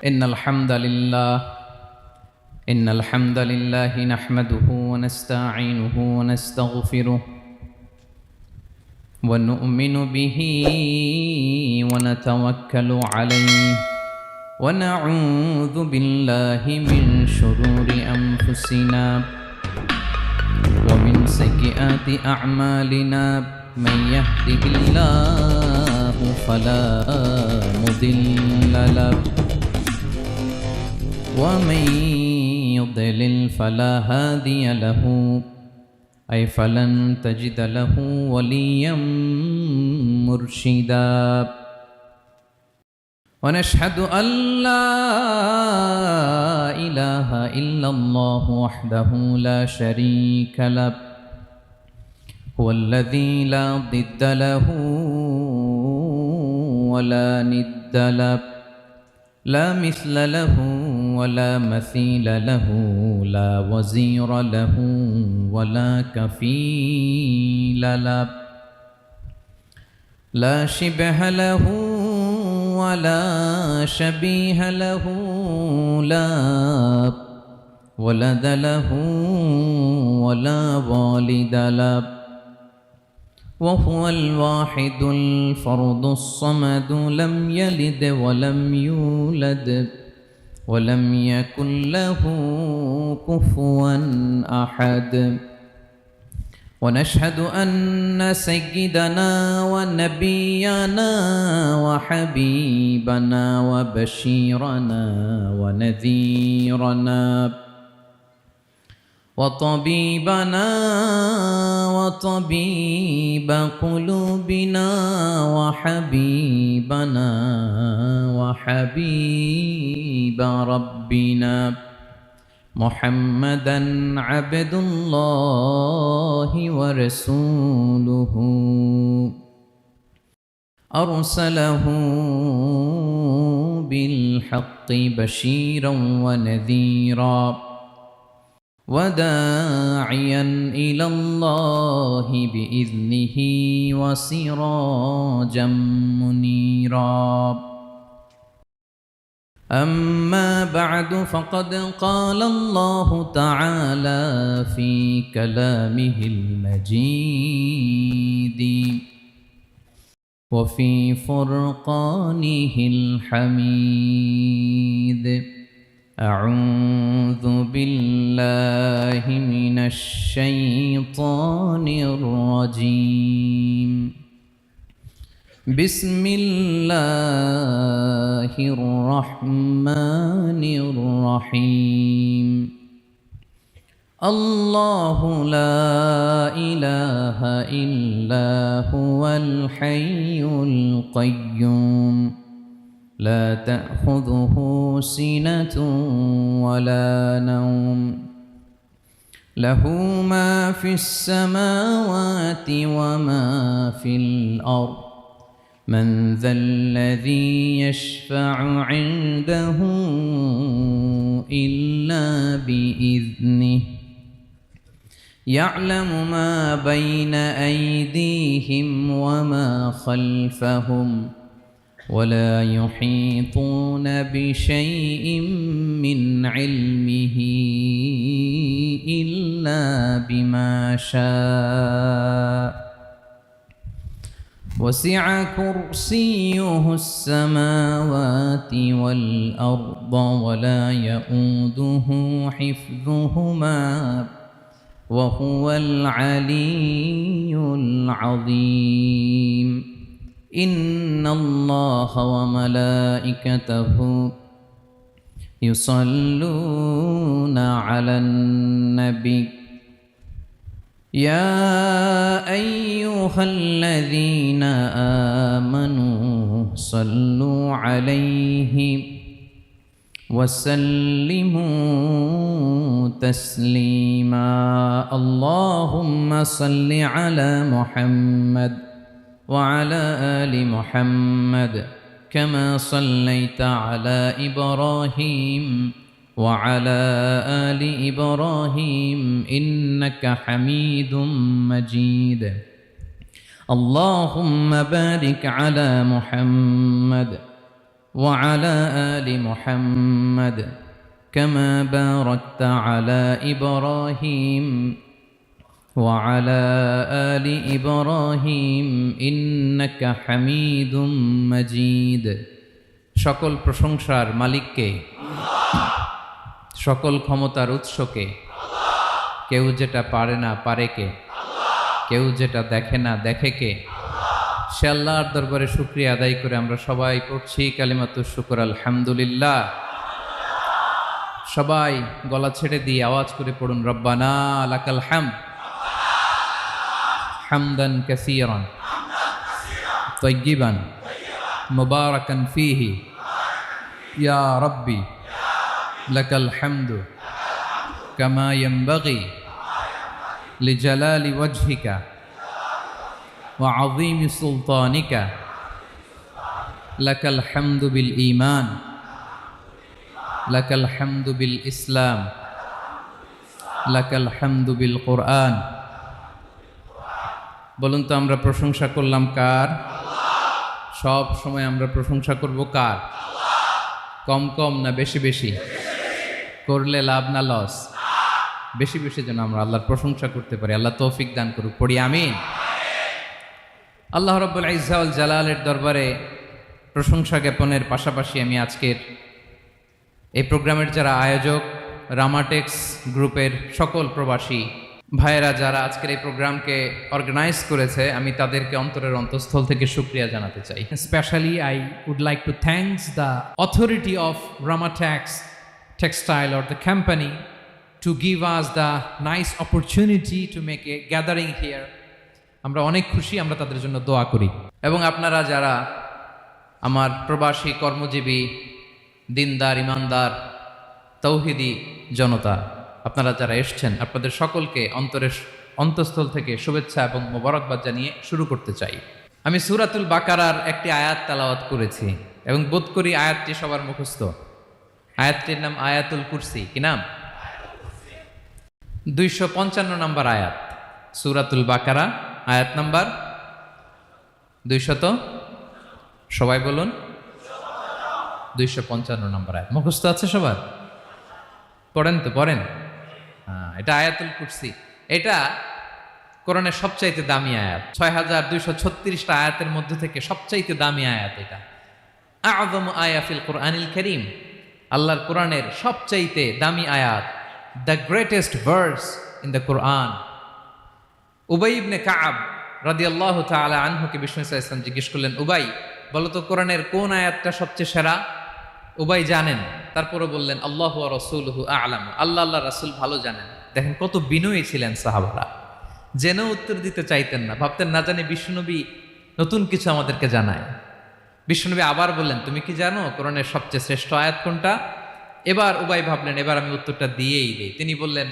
إن الحمد لله نحمده ونستعينه ونستغفره ونؤمن به ونتوكل عليه ونعوذ بالله من شرور أنفسنا ومن سيئات أعمالنا من يهده الله فلا مضل له ومن يضلل فلا هادي له أي فلن تجد له وليا مرشدا ونشهد أن لا إله إلا الله وحده لا شريك له هو الذي لا ضد له ولا ند له لا مثل له ولا مثيل له لا وزير له ولا كفيل له لا شبه له ولا شبيه له لا ولد له ولا والد له وهو الواحد الفرد الصمد لم يلد ولم يولد ولم يكن له كفوا أحد ونشهد أن سيدنا ونبينا وحبيبنا وبشيرنا ونذيرنا وطبيبنا وطبيب قلوبنا وحبيبنا وحبيب ربنا محمدا عبد الله ورسوله أرسله بالحق بشيرا ونذيرا وداعيا إلى الله بإذنه وسراجا منيرا أما بعد فقد قال الله تعالى في كلامه المجيد وفي فرقانه الحميد أعوذ بالله من الشيطان الرجيم بسم الله الرحمن الرحيم الله لا إله إلا هو الحي القيوم لا تأخذه سنة ولا نوم له ما في السماوات وما في الأرض من ذا الذي يشفع عنده إلا بإذنه يعلم ما بين أيديهم وما خلفهم ولا يحيطون بشيء من علمه إلا بما شاء وسع كرسيه السماوات والأرض ولا يؤوده حفظهما وهو العلي العظيم إن الله وملائكته يصلون على النبي يا أيها الذين آمنوا صلوا عليه وسلموا تسليما اللهم صل على محمد وعلى آل محمد كما صليت على إبراهيم وعلى آل إبراهيم إنك حميد مجيد اللهم بارك على محمد وعلى آل محمد كما باركت على إبراهيم وعلى آل إبراهيم إنك حميد مجيد সকল প্রশংসার মালিককে, সকল ক্ষমতার উৎসকে, কেউ যেটা পারে না পারে কে, কেউ যেটা দেখে না দেখে কে, সে আল্লাহর দরবারে শুকরিয়া আদায় করে আমরা সবাই পড়ছি কালিমাতুশ শুকর আলহামদুলিল্লাহ। সবাই গলা ছেড়ে দিয়ে আওয়াজ করে পড়ুন, রব্বানা লাকাল হামদ হামদান কাসীরান তাইয়্যিবান মুবারাকান ফীহি ইয়া রাব্বি লাকাল হামদু কামা ইয়ানবাগি লিজালালি ওয়াজহিকা ওয়া আযীমি সুলতানিকা লাকাল হামদু বিল ঈমান লাকাল হামদু বিল ইসলাম লাকাল হামদু বিল কুরআন। বলুন তো আমরা প্রশংসা করলাম কার? সব সময় আমরা প্রশংসা করব কার? কম কম না বেশি বেশি? করলে লাভ না লস? বেশি বেশি যেন আমরা আল্লাহর প্রশংসা করতে পারি। আল্লাহ তৌফিক দান করুক, পড়ি আমিন। আল্লাহ রাব্বুল ইজ্জা ওয়াল জালালের দরবারে প্রশংসা জ্ঞাপনের পাশাপাশি আমি আজকের এই প্রোগ্রামের যারা আয়োজক, রামাটেক্স গ্রুপের সকল প্রবাসী ভাইয়েরা যারা আজকের এই প্রোগ্রামকে অর্গানাইজ করেছে, আমি তাদেরকে অন্তরের অন্তঃস্থল থেকে শুকরিয়া জানাতে চাই। Especially, I would like to thank the authority of Ramatex Textile or the company to give us the nice opportunity to make a gathering here. আমরা অনেক খুশি, আমরা তাদের জন্য দোয়া করি। এবং আপনারা যারা আমার প্রবাসী কর্মজীবী দিনদার ইমানদার তৌহিদি জনতা, আপনারা যারা এসছেন, আপনাদের সকলকে অন্তরের অন্তঃস্থল থেকে শুভেচ্ছা এবং মোবারকবাদ জানিয়ে শুরু করতে চাই। আমি সূরাতুল বাকারার একটি আয়াত তেলাওয়াত করেছি এবং বোধ করি আয়াতটি সবার মুখস্থ। আয়াতটির নাম আয়াতুল কুরসি। কি নাম? 255 নম্বর আয়াত, সূরাতুল বাকারা, আয়াত নাম্বার 200। সবাই বলুন, 255 নম্বর আয়াত। মুখস্থ আছে সবার? পড়েন তো, পড়েন। এটা আয়াতুল কুরসি। এটা কোরআনের সবচাইতে দামি আয়াত। 6236টা আয়াতের মধ্যে থেকে সবচাইতে দামি আয়াত এটা। আযমু আয়া ফিল কুরআনিল কারীম, আল্লাহর কোরআনের সবচাইতে দামি আয়াত, the greatest verse in the Quran. উবাই ইবনে কাব রাদিয়াল্লাহু তাআলা আনহুকে বিষ্ণু সাল্লাল্লাহু আলাইহি ওয়াসাল্লাম জিজ্ঞেস করলেন, উবাই বলো তো কোরআনের কোন আয়াতটা সবচেয়ে সেরা? উবাই জানেন, তারপরে বললেন আল্লাহু ওয়া রাসূলুহু আ'লাম, আল্লাহ আল্লাহ রাসূল ভালো জানেন। দেখেন কত বিনয়ী ছিলেন সাহাবারা, জেনেও উত্তর দিতে চাইতেন না, ভাবতেন না জানি বিষ্ণুনবী নতুন কিছু আমাদেরকে জানায়। বিষ্ণুনবী আবার বললেন, তুমি কি জানো কোরআনের সবচেয়ে শ্রেষ্ঠ আয়াত কোনটা? এবার উবাই ভাবলেন এবার আমি উত্তরটা দিয়েই দেই। তিনি বললেন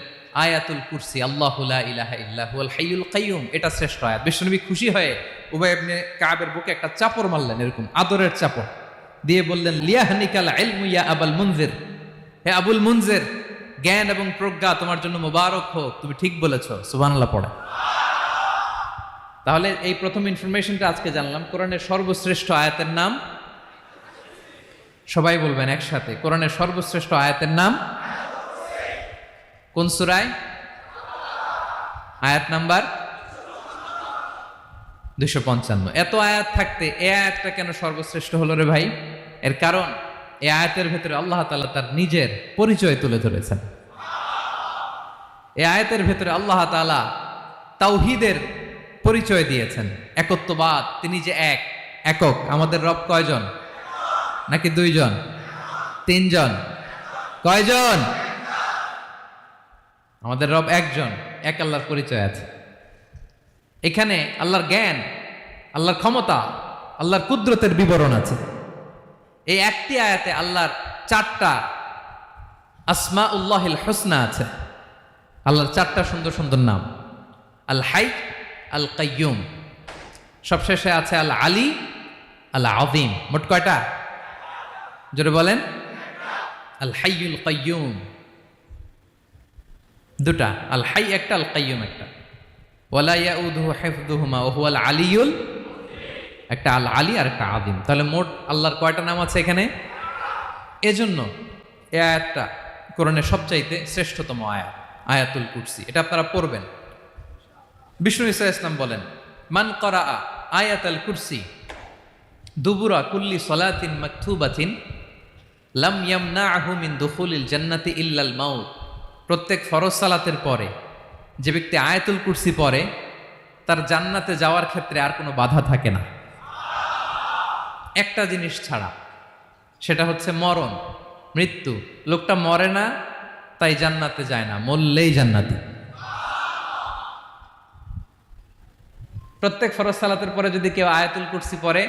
আয়াতুল কুরসি, আল্লাহু লা ইলাহা ইল্লা হুয়াল হাইয়ুল কাইয়ুম, এটা শ্রেষ্ঠ আয়াত। বিষ্ণুনবী খুশি হয়ে উবাই ইবনে কাবের বুকে একটা চাপড় মারলেন, এরকম আদরের চাপড় দিয়ে বললেন, লিয়াহনিকাল ইলমু ইয়া আবুল মুনজির, হে আবুল মুনজির, জ্ঞান এবং প্রজ্ঞা তোমার জন্য মোবারক হোক, তুমি ঠিক বলেছো। সুবহানাল্লাহ পড়ে। তাহলে এই প্রথম ইনফরমেশনটা আজকে জানলাম, কোরআনের সর্বশ্রেষ্ঠ আয়াতের নাম, সবাই বলবেন একসাথে, কোরআনের সর্বশ্রেষ্ঠ আয়াতের নাম কোন সূরায়? আয়াত নাম্বার 255। এত আয়াত থাকতে এই আয়াতটা কেন সর্বশ্রেষ্ঠ হলো রে ভাই? এর কারণ এই আয়াতের ভেতরে আল্লাহ তাআলা তার নিজের পরিচয় তুলে ধরেছেন। এই আয়াতের ভেতরে আল্লাহ তাআলা তাওহীদের পরিচয় দিয়েছেন, একত্ববাদ, তিনি যে এক, একক। আমাদের রব কয়জন? নাকি দুইজন, তিনজন? কয়জন? আমাদের রব একজন, এক আল্লাহর পরিচয় আছে। এখানে আল্লাহর জ্ঞান, আল্লাহর ক্ষমতা, আল্লাহর কুদরতের বিবরণ আছে। এই একটি আয়াতে আল্লাহর 4টা আসমাউল্লাহিল হুসনা আছে। আল্লাহর 4টা সুন্দর সুন্দর নাম, আল হাই, আল কাইয়ুম, সবশেষে আছে আল আলী, আল আযীম। মোট কয়টা? জোরে বলেন। আল হাইয়ুল কাইয়ুম 2টা, আল হাই একটা, আল কাইয়ুম একটা। ওয়ালা ইয়াউদুহু হিফযুহুমা ওয়া হুয়াল আলিয়ুল একটা আল আলী আর একটা আদিম। তাহলে মোট আল্লাহর কয়টা নাম আছে এখানে? এজন্য এই আয়াতটা কোরআনের সবচাইতে শ্রেষ্ঠতম আয়াত, আয়াতুল কুরসি। এটা আপনারা পড়বেন। বিষ্ণু ঈসা ইসলাম বলেন, মান করাআ আয়াতুল কুরসি দুবুরা কুল্লি সলাতিন মাকতুবাতিন লাম ইয়ামনাহু মিন দুখুলিল জান্নাতি ইল্লাল মাউত। প্রত্যেক ফরজ সালাতের পরে যে ব্যক্তি আয়াতুল কুরসি পড়ে তার জান্নাতে যাওয়ার ক্ষেত্রে আর কোনো বাধা থাকে না, একটা জিনিস ছাড়া, সেটা হচ্ছে মরণ, মৃত্যু। লোকটা মরে না তাই জান্নাতে যায় না, মরলেই জান্নাতি। প্রত্যেক ফরজ সালাতের পরে যদি কেউ আয়াতুল কুরসি পড়ে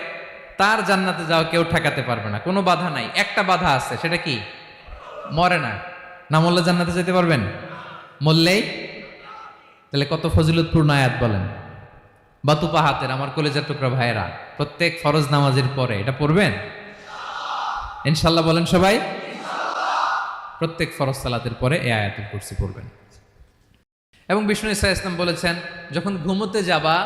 তার জান্নাতে যাওয়া কেউ ঠেকাতে পারবে না, কোনো বাধা নাই। একটা বাধা আছে, সেটা কি? মরে না। না মরলে জান্নাতে যেতে পারবেন? মরলেই। তাহলে কত ফজিলতপূর্ণ আয়াত বলেন। বাতুপা হাতের আমার কলেজার টুকরা ভাইয়েরা, প্রত্যেক ফরজ নামাজের পরে এটা পড়বেন ইনশাল্লাহ। বলেন সবাই, প্রত্যেক ফরজ সালাতের পরে এই আয়াতুল কুরসি পড়বেন। এবং বিষ্ণু ঈসা ইসলাম বলেছেন, যখন ঘুমোতে যাবা,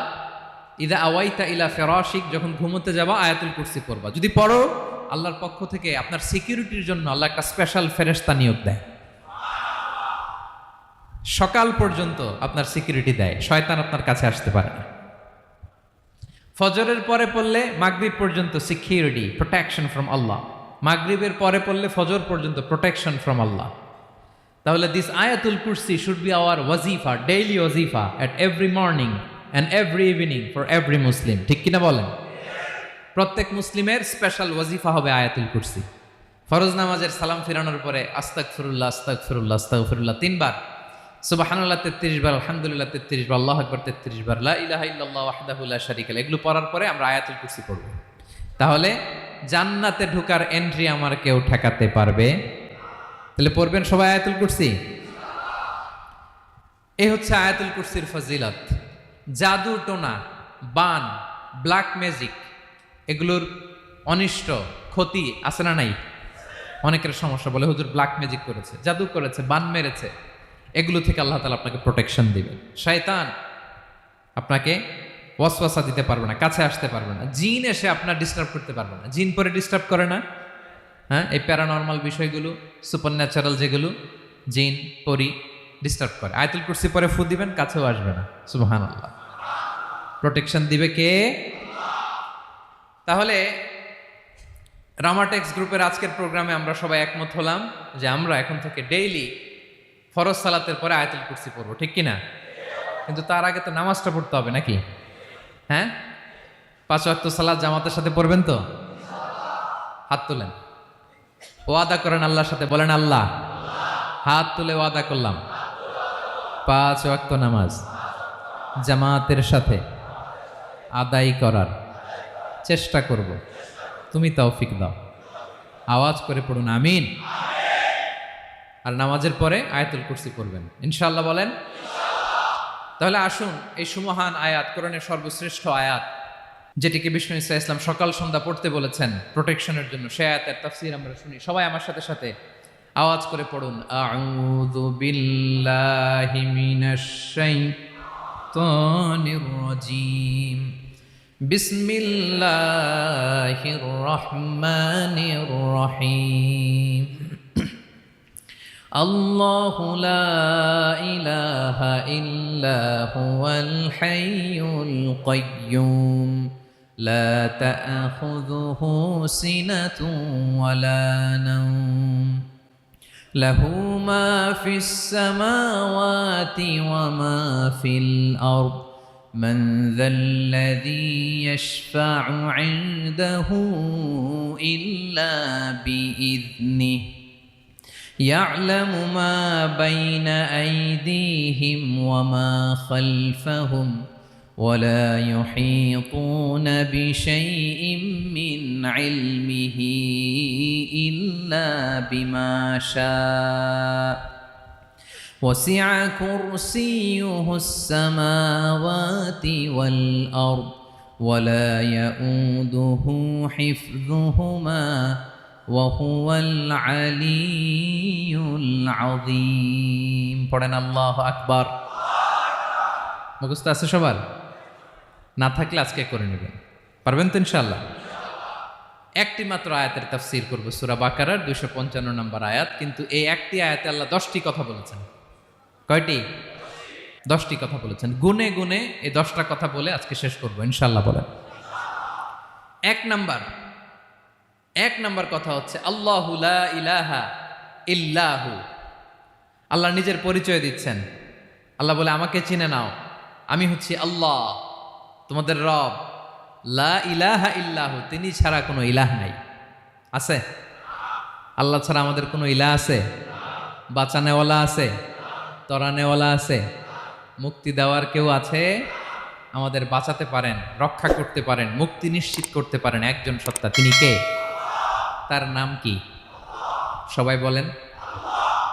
ইদা আওয়াইতা ইলা ফিরাশিক, যখন ঘুমোতে যাবা আয়াতুল কুরসি পড়বা। যদি পড়ো, আল্লাহর পক্ষ থেকে আপনার সিকিউরিটির জন্য আল্লাহ একটা স্পেশাল ফেরেশতা নিয়োগ দেয়। সকাল পর্যন্ত আপনার সিকিউরিটি দেয়, শয়তান আপনার কাছে আসতে পারে না। ফজরের পরে পড়লে মাগরিব পর্যন্ত সিকিউরিটি, প্রোটেকশন ফ্রম আল্লাহ। মাগরিবের পরে পড়লে ফজর পর্যন্ত প্রোটেকশন ফ্রম আল্লাহ। তাহলে দিস আয়াতুল কুরসি শুড বি আওয়ার ওয়াজিফা, ডেইলি ওয়াজিফা at every morning and every evening for every Muslim. ঠিক কিনা বলেন? প্রত্যেক মুসলিমের স্পেশাল ওয়াজিফা হবে আয়াতুল কুরসি। ফরজ নামাজের সালাম ফিরানোর পরে আস্তাগফিরুল্লাহ আস্তাগফিরুল্লাহ আস্তাগফিরুল্লাহ 3 বার, সুবহানাল্লাহ 33 বার, আলহামদুলিল্লাহ 33 বার, আল্লাহু আকবার 33 বার, লা ইলাহা ইল্লাল্লাহ ওয়াহদাহু লা শারীকা লাহু, এগুলো পড়ার পরে আমরা আয়াতুল কুরসি পড়ব। তাহলে জান্নাতে ঢোকার এন্ট্রি আমার কেউ ঠেকাতে পারবে। তাহলে পড়বেন সবাই আয়াতুল কুরসি। এই হচ্ছে আয়াতুল কুরসির ফজিলত। জাদু টোনা, বান, ব্ল্যাক ম্যাজিক, এগুলোর অনিষ্ট ক্ষতি আছে না নাই? অনেকের সমস্যা, বলে হুজুর ব্ল্যাক ম্যাজিক করেছে, জাদু করেছে, বান মেরেছে। এগুলো থেকে আল্লাহ তাআলা আপনাকে প্রোটেকশন দিবেন। শয়তান আপনাকে ওয়াসওয়াসা দিতে পারবে না, কাছে আসতে পারবে না। জিন এসে আপনার ডিস্টার্ব করতে পারবে না। জিন পরে ডিস্টার্ব করে না? হ্যাঁ, এই প্যারানর্মাল বিষয়গুলো, সুপার ন্যাচারাল যেগুলো, জিন পরি ডিস্টার্ব করে। আয়াতুল কুরসি পরে ফু দিবেন, কাছেও আসবে না। সুবহানাল্লাহ। প্রোটেকশন দিবে কে? তাহলে রামাটেক্স গ্রুপের আজকের প্রোগ্রামে আমরা সবাই একমত হলাম যে আমরা এখন থেকে ডেইলি ফরজ সালাতের পরে আয়াতুল কুরসি পড়বো, ঠিক কিনা? কিন্তু তার আগে তো নামাজটা পড়তে হবে নাকি? হ্যাঁ, 5 ওয়াক্ত সালাত জামাতের সাথে পড়বেন তো? হাত তোলেন, ওয়াদা করেন আল্লাহর সাথে, বলেন আল্লাহ, হাত তুলে ওয়াদা করলাম 5 ওয়াক্ত নামাজ জামাতের সাথে আদায় করার চেষ্টা করব, তুমি তৌফিক দাও। আওয়াজ করে পড়ুন আমিন। আর নামাজের পরে আয়াতুল কুরসি পড়বেন ইনশাআল্লাহ, বলেন। তাহলে আসুন এই সুমহান আয়াত, কোরআনের সর্বশ্রেষ্ঠ আয়াত, যেটিকে বিষ্ণু ঈসা ইসলাম সকাল সন্ধ্যা পড়তে বলেছেন প্রোটেকশনের জন্য, সে আয়াতের তাফসীর আমরা শুনি। সবাই আমার সাথে সাথে আওয়াজ করে পড়ুন, আউযু বিল্লাহি মিনাশ শাইতানির রাজীম, বিসমিল্লাহির রহমানির রহিম। আল্লাহু লা ইলাহা ইল্লা হুয়াল হাইয়ুল কাইয়্যুম লা তা'খুযুহু সিনাতুন ওয়ালা নাওম লাহু মা ফিস সামাওয়াতি ওয়া মা ফিল আরদ মান যাল্লাযী ইয়াশফা'ু 'ইনদাহু ইল্লা বিইذনিহি يعلم ما بين أيديهم وما خلفهم ولا يحيطون بشيء من علمه إلا بما شاء وسع كرسيه السماوات والأرض ولا يؤوده حفظهما وهو العلي العظيم। পড়েন আল্লাহু আকবার। মুখস্থ আছে সবার? না থাকলে আজকে করে নেবেন। পারবেন তো ইনশাআল্লাহ? একটি মাত্র আয়াতের তাফসীর করব, সূরা বাকারার 255 নম্বর আয়াত। কিন্তু এই একটি আয়াতে আল্লাহ 10টি কথা বলেছেন। কয়টি? 10টি কথা বলেছেন। গুনে গুনে এই 10টা কথা বলে আজকে শেষ করব ইনশাআল্লাহ। বলেন। এক নাম্বার কথা হচ্ছে আল্লাহু লা ইলাহা ইল্লাহু। আল্লাহ নিজের পরিচয় দিচ্ছেন। আল্লাহ বলে, আমাকে চিনে নাও, আমি হচ্ছি আল্লাহ, তোমাদের রব। লা ইলাহা ইল্লাহু, তিনি ছাড়া কোনো ইলাহ নাই। আছে? আল্লাহ ছাড়া আমাদের কোনো ইলাহ আছে? বাঁচানেওয়ালা আছে? তরানেওয়ালা আছে? মুক্তি দেওয়ার কেউ আছে? আমাদের বাঁচাতে পারেন, রক্ষা করতে পারেন, মুক্তি নিশ্চিত করতে পারেন একজন সত্তা। তিনি কে? তার নাম কি? সবাই বলেন।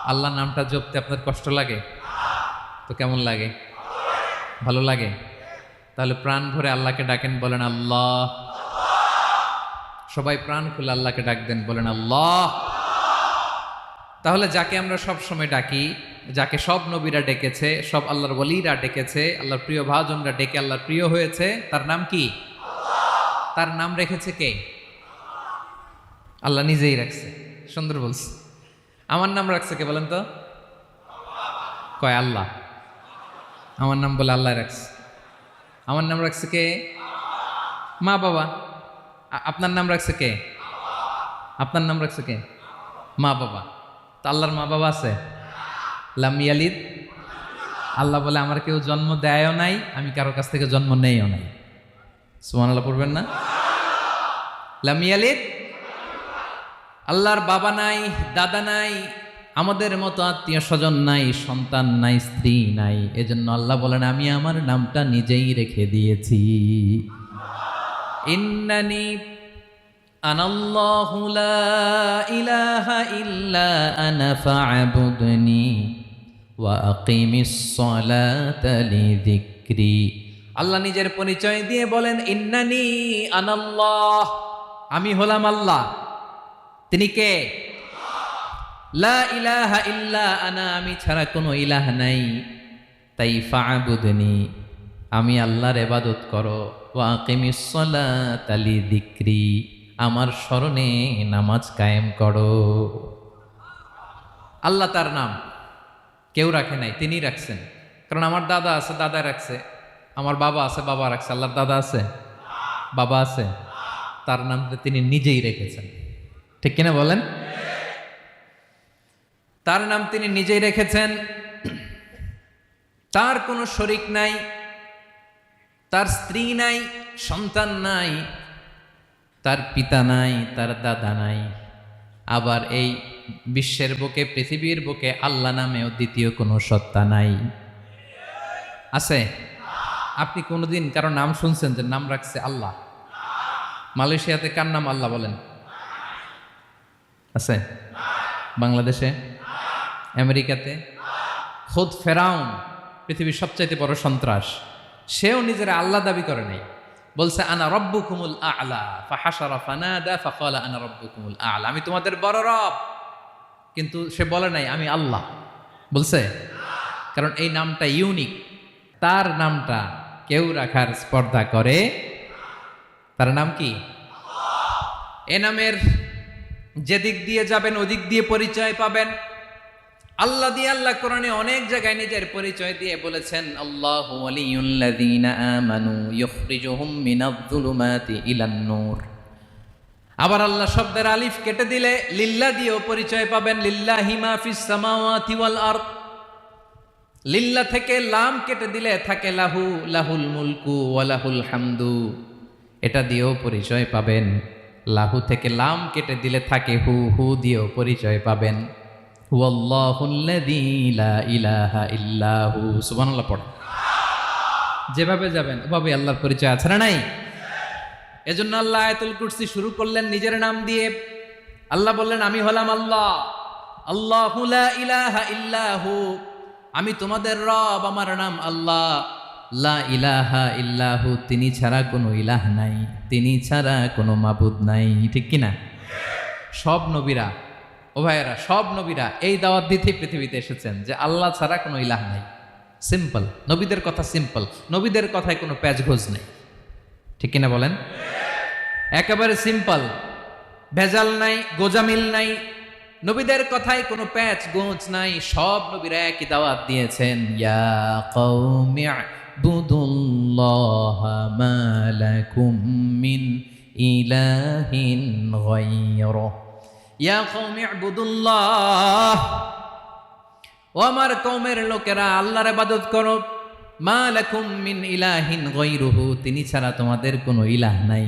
আল্লাহ নামটা জপতে আপনার কষ্ট লাগে? তো কেমন লাগে? ভালো লাগে? তাহলে প্রাণ ভরে আল্লাহকে ডাকেন, বলেন আল্লাহ। সবাই প্রাণ খুলে আল্লাহকে ডাক দেন, বলেন আল্লাহ। তাহলে যাকে আমরা সব সময় ডাকি, যাকে সব নবীরা ডেকেছে, সব আল্লাহর ওয়ালিরা ডেকেছে, আল্লাহর প্রিয় ভাজনরা ডেকে আল্লাহর প্রিয় হয়েছে, তার নাম কি? তার নাম রেখেছে কে? আল্লাহ নিজেই রাখছে। সুন্দর বলছে। আমার নাম রাখছে কে বলেন তো? কয় আল্লাহ। আমার নাম বলে আল্লাহ রাখছে। আমার নাম রাখছে কে? মা বাবা। আপনার নাম রাখছে কে? আপনার নাম রাখছে কে? মা বাবা। তো আল্লাহর মা বাবা আছে? লাম ইয়ালিদ। আল্লাহ বলে, আমার কেউ জন্ম দেয়ও নাই, আমি কারো কাছ থেকে জন্ম নেইও নাই। সুবহানাল্লাহ পড়বেন না? লাম ইয়ালিদ। আল্লাহর বাবা নাই, দাদা নাই, আমাদের মতো আত্মীয় স্বজন নাই, সন্তান নাই, স্ত্রী নাই। এজন্য আল্লাহ বলেন, আমি আমার নামটা নিজেই রেখে দিয়েছি। ইন্নানি আনাল্লাহু লা ইলাহা ইল্লা আনা ফা'বুদনি ওয়া আকিমিস সালাতা লিযিকরি। আল্লাহ নিজের পরিচয় দিয়ে বলেন, ইন্নানি আনাল্লাহ, আমি হলাম আল্লাহ। তিনি কে? লা ইলাহা ইল্লা আনা, আমি ছাড়া কোনো ইলাহ নাই। তাই ফা'বুদনি, আমি আল্লাহর ইবাদত করো। ওয়া আকিমিস সালাতা লিযিকরি, আমার স্মরণে নামাজ কায়েম করো। আল্লাহ তার নাম কেউ রাখে নাই, তিনি রাখছেন। কারণ আমার দাদা আছে, দাদা রাখছে। আমার বাবা আছে, বাবা রাখছে। আল্লাহর দাদা আছে? বাবা আছে? তার নামটা তিনি নিজেই রেখেছেন। ঠিক কিনা বলেন? তার নাম তিনি নিজেই রেখেছেন। তার কোনো শরীক নাই, তার স্ত্রী নাই, সন্তান নাই, তার পিতা নাই, তার দাদা নাই। আবার এই বিশ্বের বুকে, পৃথিবীর বুকে আল্লাহ নামেও দ্বিতীয় কোনো সত্তা নাই। আছে? আপনি কোনোদিন কারো নাম শুনছেন যে নাম রাখছে আল্লাহ? মালয়েশিয়াতে কার নাম আল্লাহ বলেন? আছে? বাংলাদেশে? আমেরিকাতে? খোদ ফেরাউন, পৃথিবীর সবচাইতে বড় সন্ত্রাস, সেও নিজের আল্লাহ দাবি করে নাই। বলছে আনা রব্বুকুমুল আ'লা, ফাহাশারা ফানাদা ফাকালা আনা রব্বুকুমুল আ'লা, আমি তোমাদের বড় রব। কিন্তু সে বলে নাই আমি আল্লাহ। বলছে? কারণ এই নামটা ইউনিক। তার নামটা কেউ রাখার স্পর্ধা করে। তার নাম কি? এ নামের যেদিক দিয়ে যাবেন ওদিক দিয়ে পরিচয় পাবেন। আল্লাহ দিয়ে আল্লাহ কোরআনে অনেক জায়গায় নিজের পরিচয় দিয়ে বলেছেন, আল্লাহু ওয়ালিয়ুল্লাযীনা আমানু ইউখরিজুহুম মিনায-যুলুমাতি ইলান-নূর। আবার আল্লাহ শব্দের আলিফ কেটে দিলে লিল্লাহ দিয়েও পরিচয় পাবেন। লিল্লাহি মা ফিস সামাওয়াতি ওয়াল আরদ। লিল্লাহ থেকে লাম কেটে দিলে থাকে লাহু, লাহুল মুলকু ওয়া লাহুল হামদু, এটা দিয়েও পরিচয় পাবেন। লাহু থেকে লাম কেটে দিলে থাকে হু, হু দিয়েও পরিচয় পাবেন। হুয়াল্লাহুল্লাযী লা ইলাহা ইল্লাহু। সুবহানাল্লাহ পড়। যেভাবে যাবেন ওভাবে আল্লাহর পরিচয় আছে না নাই? এজন্য আল্লাহ আয়াতুল কুরসি শুরু করলেন নিজের নাম দিয়ে। আল্লাহ বললেন, আমি হলাম আল্লাহ। আল্লাহু লা ইলাহা ইল্লাহু, আমি তোমাদের রব, আমার নাম আল্লাহ। লা ইলাহা ইল্লাহু, তিনি ছাড়া কোনো ইলাহ নাই, তিনি ছাড়া কোনো মাবুদ নাই। ঠিক কিনা? সব নবীরা, ও ভাইয়েরা, সব নবীরা এই দাওয়াত দিতে পৃথিবীতে এসেছেন যে আল্লাহ ছাড়া কোনো ইলাহ নাই। সিম্পল। নবীদের কথা সিম্পল, নবীদের কথায় কোনো প্যাচগোজ নেই। ঠিক কিনা বলেন? একেবারে সিম্পল, ভেজাল নাই, গোজামিল নাই, নবীদের কথায় কোনো প্যাচ গোঁচ নাই। সব নবীরা একই দাওয়াত দিয়েছেন, ইয়া কওমি ইবুদুল্লাহা মা লাকুম মিন ইলাহিন গায়রুহ। ইয়া কওমি ইবুদুল্লাহ, ও আমার কওমের লোকেরা আল্লাহর ইবাদত করো। মা লাকুম মিন ইলাহিন গায়রুহু, তিনি ছাড়া তোমাদের কোনো ইলাহ নাই।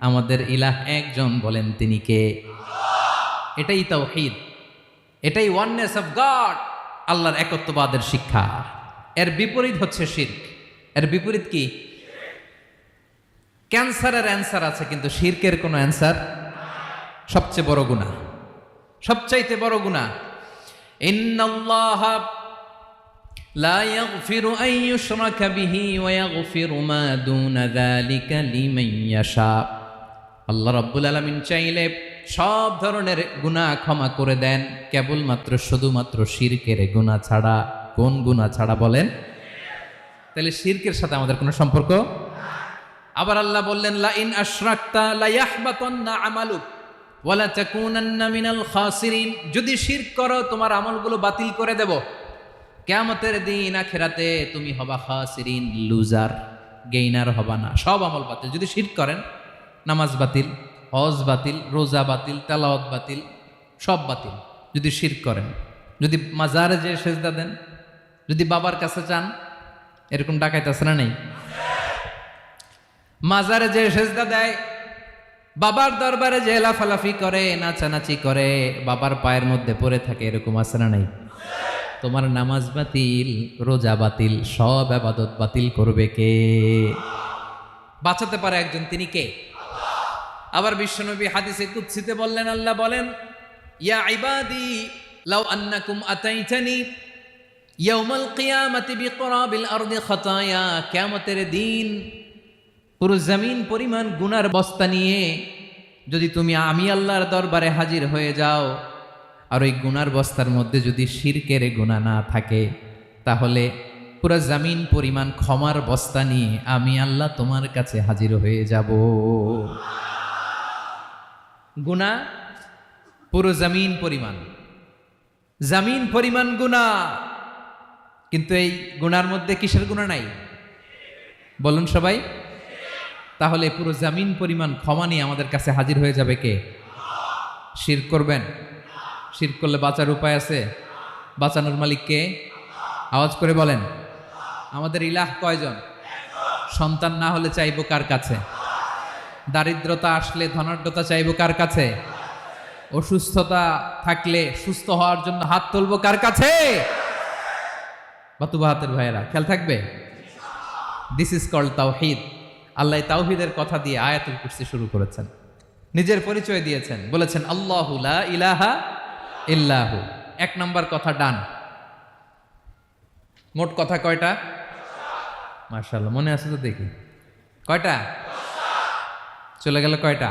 আমাদের ইলাহ একজন, বলেন তিনি কে? এটাই তাওহীদ, এটাই ওয়াননেস অফ গড, আল্লাহর একত্ববাদের শিক্ষা। এর বিপরীত হচ্ছে শিরক। এর বিপরীত কি? ক্যান্সারের অ্যান্সার আছে, কিন্তু শিরকের কোনো অ্যান্সার। সবচেয়ে বড় গুনাহ, সবচাইতে বড় গুনাহ। ইন্নাল্লাহা লা ইয়াগফিরু আন ইউশরাকা বিহি ওয়া ইয়াগফিরু মা দুনা যালিকা লিমান ইয়াশা। আল্লাহ রাব্বুল আলামিন চাইলে সব ধরনের গুনাহ ক্ষমা করে দেন, কেবলমাত্র শুধুমাত্র শিরকের গুনাহ ছাড়া। কোন গুনাহ ছাড়া বলেন? তাহলে শিরকের সাথে আমাদের কোনো সম্পর্ক। আবার আল্লাহ বললেন, লা ইন আশরাকতা লা ইয়াহবাতান্না আমালুক ওয়া লা তাকুনান্না মিনাল খাসিরিন। যদি শিরক করো তোমার আমলগুলো বাতিল করে দেব, কিয়ামতের দিন আখিরাতে তুমি হবা খাসিরিন, লুজার, গেইনার হবা না। সব আমল বাতিল যদি শিরক করেন। নামাজ বাতিল, হজ বাতিল, রোজা বাতিল, তেলাওয়াত বাতিল, সব বাতিল যদি শিরক করেন। যদি মাজারে যে সেজদা দেন, যদি বাবার কাছে চান, এরকম ডাকাইতে আছে না নেই? মাজারে যে সেজদা দেয়, বাবার দরবারে যে লাফালাফি করে, নাচানাচি করে, বাবার পায়ের মধ্যে পড়ে থাকে, এরকম আছে না নেই? তোমার নামাজ বাতিল, রোজা বাতিল, সব ইবাদত বাতিল করবে কে? বাঁচাতে পারে একজন, তিনি কে? আবার বিশ্বনবী হাদিসে কুদসিতে বললেন, আল্লাহ বলেন, ইয়া ইবাদি লাউ আন্নাকুম আতাইতানি ইয়াউমাল কিয়ামাতি বিকরাবিল আরদি খাতায়া। কিয়ামতের দিন পুরো জমিন পরিমাণ গুনার বস্তা নিয়ে যদি তুমি আমি আল্লাহর দরবারে হাজির হয়ে যাও, আর ওই গুনার বস্তার মধ্যে যদি শিরকের গুনাহ না থাকে, তাহলে পুরো জমিন পরিমাণ ক্ষমার বস্তা নিয়ে আমি আল্লাহ তোমার কাছে হাজির হয়ে যাব। গুনাহ পুরো জমিন পরিমাণ, জমিন পরিমাণ গুনাহ, কিন্তু এই গুনার মধ্যে কিসের গুনাহ নাই? বলুন সবাই। তাহলে পুরো জমিন পরিমাণ ক্ষমা নিয়ে আমাদের কাছে হাজির হয়ে যাবে কে? শিরক করবেন? শিরক করলে বাঁচার উপায় আছে? বাঁচানোর মালিক কে? আওয়াজ করে বলেন। আমাদের ইলাহ কয়জন? সন্তান না হলে চাইবো কার কাছে? দারিদ্রতা আসলে ধনাঢ্যতা চাইবো কার কাছে? অসুস্থতা থাকলে সুস্থ হওয়ার জন্য হাত তুলবো কার কাছে? বাতুবাহাতের ভাইয়েরা খেয়াল থাকবে। দিস ইজ কল্ড তাওহীদ। আল্লাহ তাওহীদের কথা দিয়ে আয়াতুল কুরসি শুরু করেছেন, নিজের পরিচয় দিয়েছেন, বলেছেন আল্লাহু লা ইলাহা ইল্লাহু। এক নম্বর কথা ডান। মোট কথা কয়টা? মাশাআল্লাহ, মনে আছে তো দেখি। কয়টা? চলে গেল কয়টা?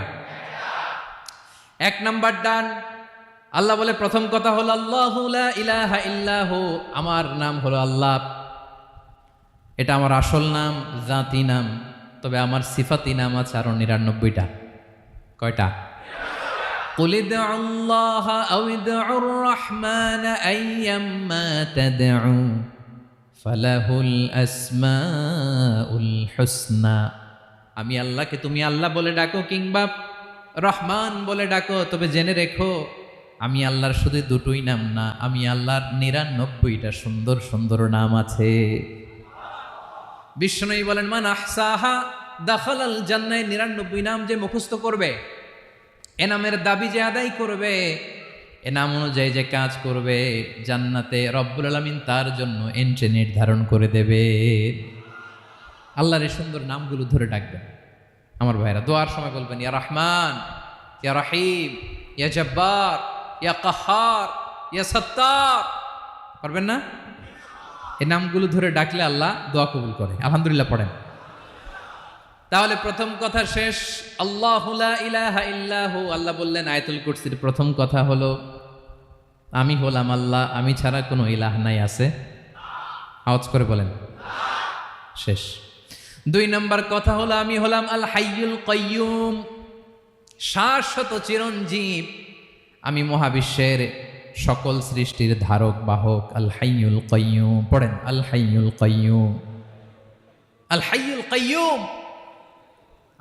এক নাম্বার ডান। আল্লাহ বলে প্রথম কথা হলো আল্লাহু লা ইলাহা ইল্লাহু, আমার নাম হলো আল্লাহ। এটা আমার আসল নাম, জাতি নাম। তবে আমার সিফাতি নাম আছে আরো ৯৯টা। কয়টা? কুল ইদউল্লাহা আও ইদউর রাহমান আইয়াম্মা তাদউ ফালাহুল আসমাউল হুসনা। আমি আল্লাহকে তুমি আল্লাহ বলে ডাকো কিংবা রহমান বলে ডাকো, তবে জেনে রেখো আমি আল্লাহর শুধু দুটোই নাম না, আমি আল্লাহর ৯৯টা সুন্দর সুন্দর নাম আছে। বিষ্ণু বলেন, মান আহসাহা দাখালাল জান্নাহ। ৯৯ নাম যে মুখস্থ করবে, এ নামের দাবি যে আদায় করবে, এ নাম অনুযায়ী যে কাজ করবে, জান্নাতে রব্বুল আলামিন তার জন্য এন্ট্রি নির্ধারণ করে দেবে। আল্লাহর এই সুন্দর নামগুলো ধরে ডাকবেন। আমার ভাইরা দোয়ার সময় বলবেন, ইয়া রহমান, ইয়া রহিম, ইয়া জব্বার, ইয়া কাহার, ইয়া সত্তার। পারবেন না? এই নামগুলো ধরে ডাকলে আল্লাহ দোয়া কবুল করে। আলহামদুলিল্লাহ পড়েন। তাহলে প্রথম কথা শেষ। আল্লাহু লা ইলাহা ইল্লাহু। আল্লাহ বললেন আয়াতুল কুরসির প্রথম কথা হলো আমি হলাম আল্লাহ, আমি ছাড়া কোনো ইলাহ নাই। আছে? আওয়াজ করে বলেন। শেষ। দুই নম্বর কথা হলো আমি হলাম আল হাইয়ুল কাইয়ুম, শাশ্বত চিরঞ্জীব। আমি মহাবিশ্বের সকল সৃষ্টির ধারক বাহক। আল হাইয়ুল কাইয়ুম, পড়েন আল হাইয়ুল কাইয়ুম, আল হাইয়ুল কাইয়ুম।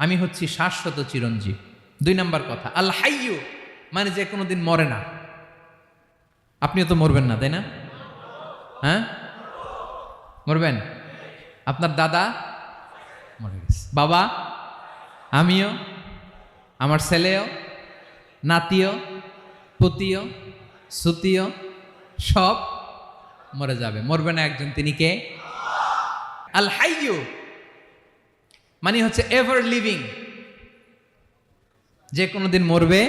আমি হচ্ছি শাশ্বত চিরঞ্জীব। দুই নম্বর কথা, আল হাইয়ু মানে যে কোনোদিন মরে না। আপনিও তো মরবেন না, তাই না? হ্যাঁ, মরবেন? আপনার দাদা মরে গেছে, বাবা, আমিও, আমার ছেলেও, নাতিও, পুতিও, সুতিও সব মরে যাবে। মরবে না একজন, তিনি কে? আল হাইয়ু মানে হচ্ছে এভার লিভিং, যে কোনোদিন মরবে।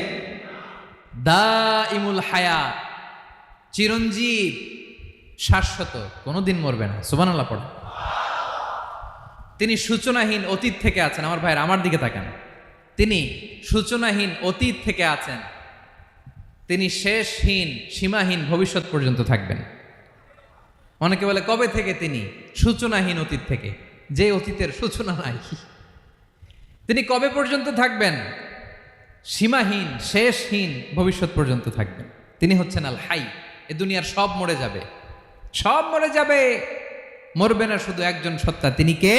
দাইমুল হায়াত, চিরঞ্জীব, শাশ্বত, কোনোদিন মরবে না। সুবহানাল্লাহ পড়ে। তিনি সূচনাহীন অতীত থেকে আছেন। আমার ভাইয়ের আমার দিকে তাকান। তিনি সূচনাহীন অতীত থেকে আছেন। তিনি শেষহীন সীমাহীন ভবিষ্যৎ পর্যন্ত থাকবেন। অনেকে বলে কবে থেকে? তিনি সূচনাহীন অতীত থেকে, যে অতীতের সূচনা নাই। তিনি কবে পর্যন্ত থাকবেন? সীমাহীন শেষহীন ভবিষ্যৎ পর্যন্ত থাকবেন। তিনি হচ্ছেন আল হাই। এ দুনিয়ার সব মরে যাবে, সব মরে যাবে, মরবে না শুধু একজন সত্তা। তিনি কে?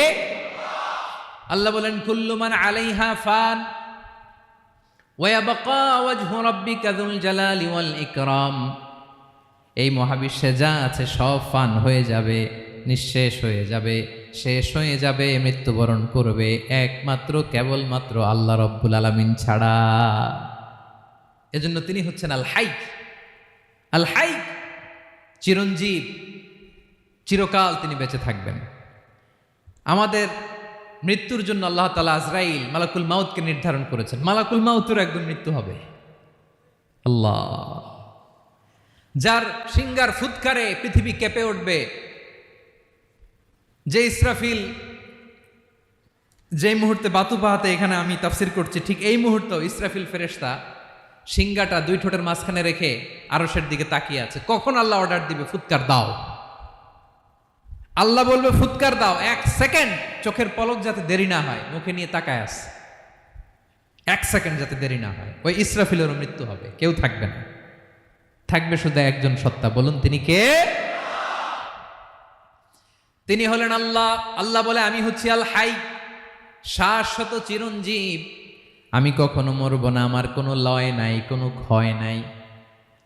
আল্লাহ বলেন কুল্লু মান আলাইহা ফান ওয়া ইয়াবকা ওয়াজহু রাব্বিকা যুল জালালি ওয়াল ইকরাম। এই মহাবিশ্বে যা আছে সব ফান হয়ে যাবে, নিঃশেষ হয়ে যাবে, শেষ হয়ে যাবে, মৃত্যুবরণ করবে, একমাত্র কেবলমাত্র আল্লাহ রব্বুল আলামিন ছাড়া। এজন্য তিনি হচ্ছেন আল হাই। আল হাই চিরঞ্জীব, চিরকাল তিনি বেঁচে থাকবেন। আমাদের মৃত্যুর জন্য আল্লাহ তাআলা আজরাইল মালাকুল মাউতকে নির্ধারণ করেছেন। মালাকুল মাউতের একদম মৃত্যু হবে। আল্লাহ, যার সিঙ্গার ফুৎকারে পৃথিবী কেঁপে উঠবে, যে ইসরাফিল যে মুহূর্তে বাতু পাহাতে এখানে আমি তাফসির করছি, ঠিক এই মুহূর্তেও ইসরাফিল ফেরেশতা সিঙ্গাটা দুই ঠোঁটের মাঝখানে রেখে আরশের দিকে তাকিয়ে আছে। কখন আল্লাহ অর্ডার দিবে ফুৎকার দাও, আল্লাহ বলবে ফুৎকার দাও, এক সেকেন্ড চোখের পলক যাতে দেরি না হয়, মুখে নিয়ে তাকায় আছে, এক সেকেন্ড যাতে দেরি না হয়, ওই ইসরাফিলেরও মৃত্যু হবে, কেউ থাকবে না, থাকবে শুধু একজন সত্তা। বলুন তিনি কে? তিনি হলেন আল্লাহ। আল্লাহ বলে আমি হচ্ছি আল হাই, শাশ্বত চিরঞ্জীব। আমি কখনো মরব না, আমার কোনো লয় নাই, কোনো ক্ষয় নাই।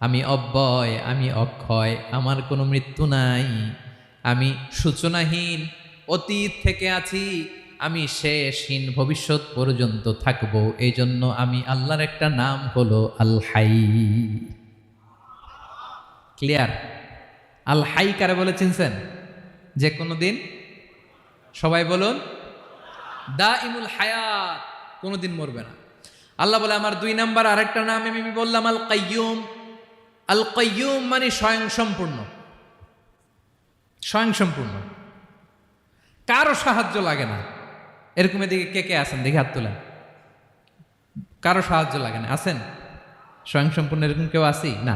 আমি অব্যয়, আমি অক্ষয়, আমার কোনো মৃত্যু নাই। আমি সূচনাহীন অতীত থেকে আছি, আমি শেষহীন ভবিষ্যৎ পর্যন্ত থাকব। এই জন্য আমি আল্লাহর একটা নাম হলো আল হাই। ক্লিয়ার? আল হাই কারে বলে চিনছেন? যে কোনো দিন, সবাই বলুন, দাইমুল হায়াত, কোনোদিন মরবে না। আল্লাহ বলে আমার দুই নাম্বার আরেকটা নাম আমি বললাম আল কাইয়ুম। আল কাইয়ুম মানে স্বয়ং সম্পূর্ণ, স্বয়ং সম্পূর্ণ, কারো সাহায্য লাগে না। এরকম এদিকে কে কে আছেন দেখে হাত তোলেন। কারো সাহায্য লাগে না, আছেন? স্বয়ং সম্পূর্ণ এরকম কেউ আছি না?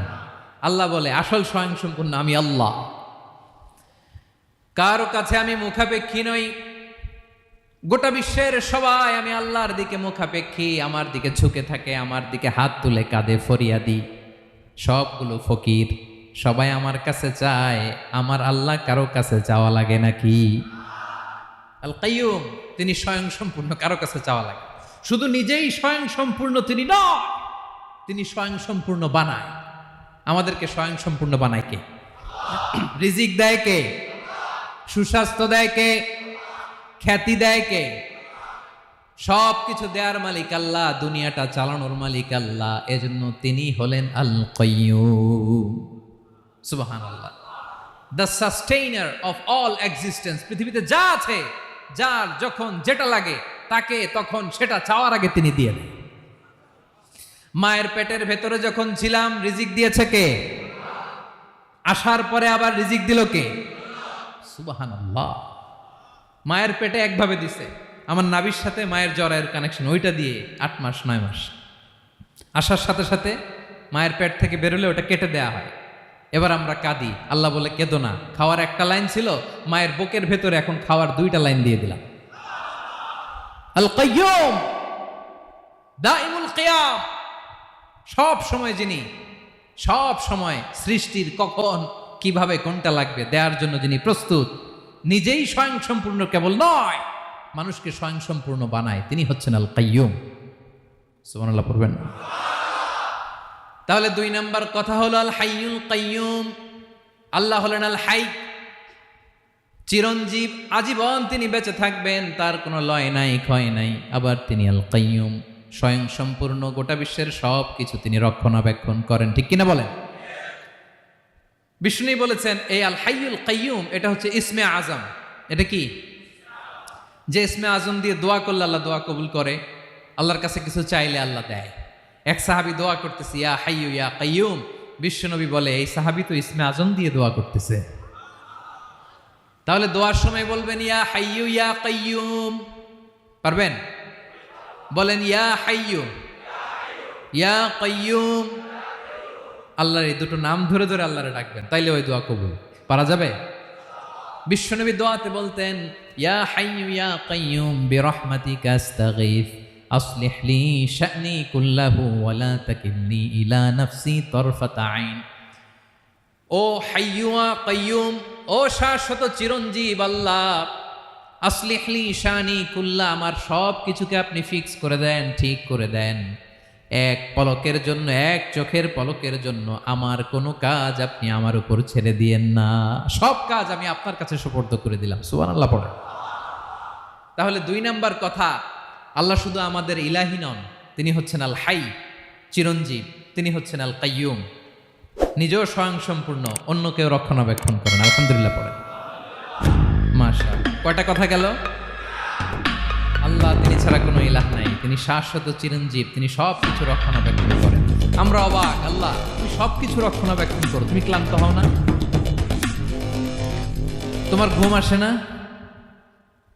আল্লাহ বলে আসল স্বয়ং সম্পূর্ণ আমি আল্লাহ। কারো কাছে আমি মুখাপেক্ষী নই। গোটা বিশ্বের সবাই আমি আল্লাহর দিকে মুখাপেক্ষী, আমার দিকে ঝুঁকে থাকে, আমার দিকে হাত তুলে কাঁদে ফরিয়াদি। সবগুলো ফকির, সবাই আমার কাছে চায়। আমার আল্লাহ কারো কাছে চাওয়া লাগে নাকি? আল কাইয়ুম, তিনি স্বয়ং সম্পূর্ণ, কারো কাছে চাওয়া লাগে। শুধু নিজেই স্বয়ং সম্পূর্ণ তিনি নয়, তিনি স্বয়ং সম্পূর্ণ বানায়। আমাদেরকে স্বয়ং সম্পূর্ণ বানায় কে? রিজিক দেয় কে? সুস্বাস্থ্য দেয় কে? খ্যাতি দেয় কে? সব কিছু দেওয়ার মালিক আল্লাহ, দুনিয়াটা চালানোর মালিক আল্লাহ। এজন্য তিনি হলেন আল কাইয়ুম। সুবহানাল্লাহ। The sustainer of all existence. পৃথিবীতে যা আছে, যার যখন যেটা লাগে তাকে তখন সেটা চাওয়ার আগে তিনি দিয়ে দেন। মায়ের পেটের ভেতরে যখন ছিলাম রিজিক দিয়েছে কে? আসার পরে আবার রিজিক দিল কে? সুবহানাল্লাহ। মায়ের পেটে একভাবে দিছে, আমার নাভির সাথে মায়ের জরায়ের কানেকশন, ওইটা দিয়ে 8 মাস 9 মাস। আসার সাথে সাথে মায়ের পেট থেকে বেরোলে ওটা কেটে দেয়া হয়। এবার আমরা কাঁদি, আল্লাহ বলে কেঁদো না, খাওয়ার একটা লাইন ছিল, মায়ের বুকের ভেতরে এখন খাওয়ার 2টা লাইন দিয়ে দিলাম। আল কাইয়ুম, দাইমুল কিয়াম, সব সময় যিনি, সব সময় সৃষ্টির কখন কিভাবে কোনটা লাগবে দেওয়ার জন্য যিনি প্রস্তুত, নিজেই স্বয়ংসম্পূর্ণ কেবল নয়, মানুষকে স্বয়ংসম্পূর্ণ বানায়, তিনি হচ্ছেন আল কাইয়ুম। সুবহানাল্লাহ পড়বেন না? তাহলে 2 নাম্বার কথা হলো আল হাইয়ুল কাইয়ুম। আল্লাহ হলেন আল হাই, চিরঞ্জীব, আজীবন তিনি বেঁচে থাকবেন, তার কোনো লয় নাই, ক্ষয় নাই। আবার তিনি আল কাইয়ুম, স্বয়ংসম্পূর্ণ, গোটা বিশ্বের সব কিছু তিনি রক্ষণাবেক্ষণ করেন। ঠিক কিনা বলেন? বিষ্ণু বলেছেন এই আল হাইয়ুল কাইয়ুম এটা হচ্ছে ইসমে আজম। এটা কি? যে ইসমে আজম দিয়ে দোয়া করলে আল্লাহ দোয়া কবুল করে, আল্লাহর কাছে কিছু চাইলে আল্লাহ দেয়। এক সাহাবী দোয়া করতেছে ইয়া হাইয়ু ইয়া কাইয়ুম, বিশ্বনবী বলে এই সাহাবী তো ইসমে আজম দিয়ে দোয়া করতেছে। তাহলে দোয়ার সময় বলবেন ইয়া হাইয়ু ইয়া কাইয়ুম, পারবেন? বলেন ইয়া হাইয়ু ইয়া কাইয়ুম। আল্লাহর এই দুটো নাম ধরে ধরে আল্লাহরে ডাকবেন, তাইলে ওই দোয়া কবুল। পারা যাবে? বিশ্বনবী দোয়াতে বলতেন ইয়া হাইয়ু ইয়া কাইয়ুম বিরহমাতিকা আস্তাগীথ আসলিহ লি শা'নি কুল্লাহু ওয়া লা তাকিলনি ইলা নাফসি তারফাতা আইন। ও হাইয়ু ওয়া কাইয়ুম, ও শাশ্বত চিরঞ্জীব আল্লাহ, আসলিহ লি শা'নি কুল্লা, আমার সব কিছুকে আপনি ফিক্স করে দেন, ঠিক করে দেন। এক পলকের জন্য, এক চোখের পলকের জন্য আমার কোনো কাজ আপনি আমার উপর ছেড়ে দিয়েন না, সব কাজ আমি আপনার কাছে সুপর্দ করে দিলাম। সুবহানাল্লাহ পড়ে। তাহলে 2 নাম্বার কথা, আল্লাহ শুধু আমাদের ইলাহি নন, তিনি হচ্ছেন আল হাই, চিরঞ্জীব, তিনি হচ্ছেন আল কাইয়ুম, নিজেও স্বয়ংসম্পূর্ণ, অন্যকেও রক্ষণাবেক্ষণ করেন। আলহামদুলিল্লাহ পড়ে। মাশাআল্লাহ। কয়টা কথা গেল? আল্লাহ তিনি ছাড়া কোনো ইলাহ নাই, তিনি শাশ্বত চিরঞ্জীব, তিনি সব কিছু রক্ষণাবেক্ষণ করেন। আমরা অবাক, আল্লাহ তুমি সব কিছু রক্ষণাবেক্ষণ করো, তুমি ক্লান্ত হও না? তোমার ঘুম আসে না?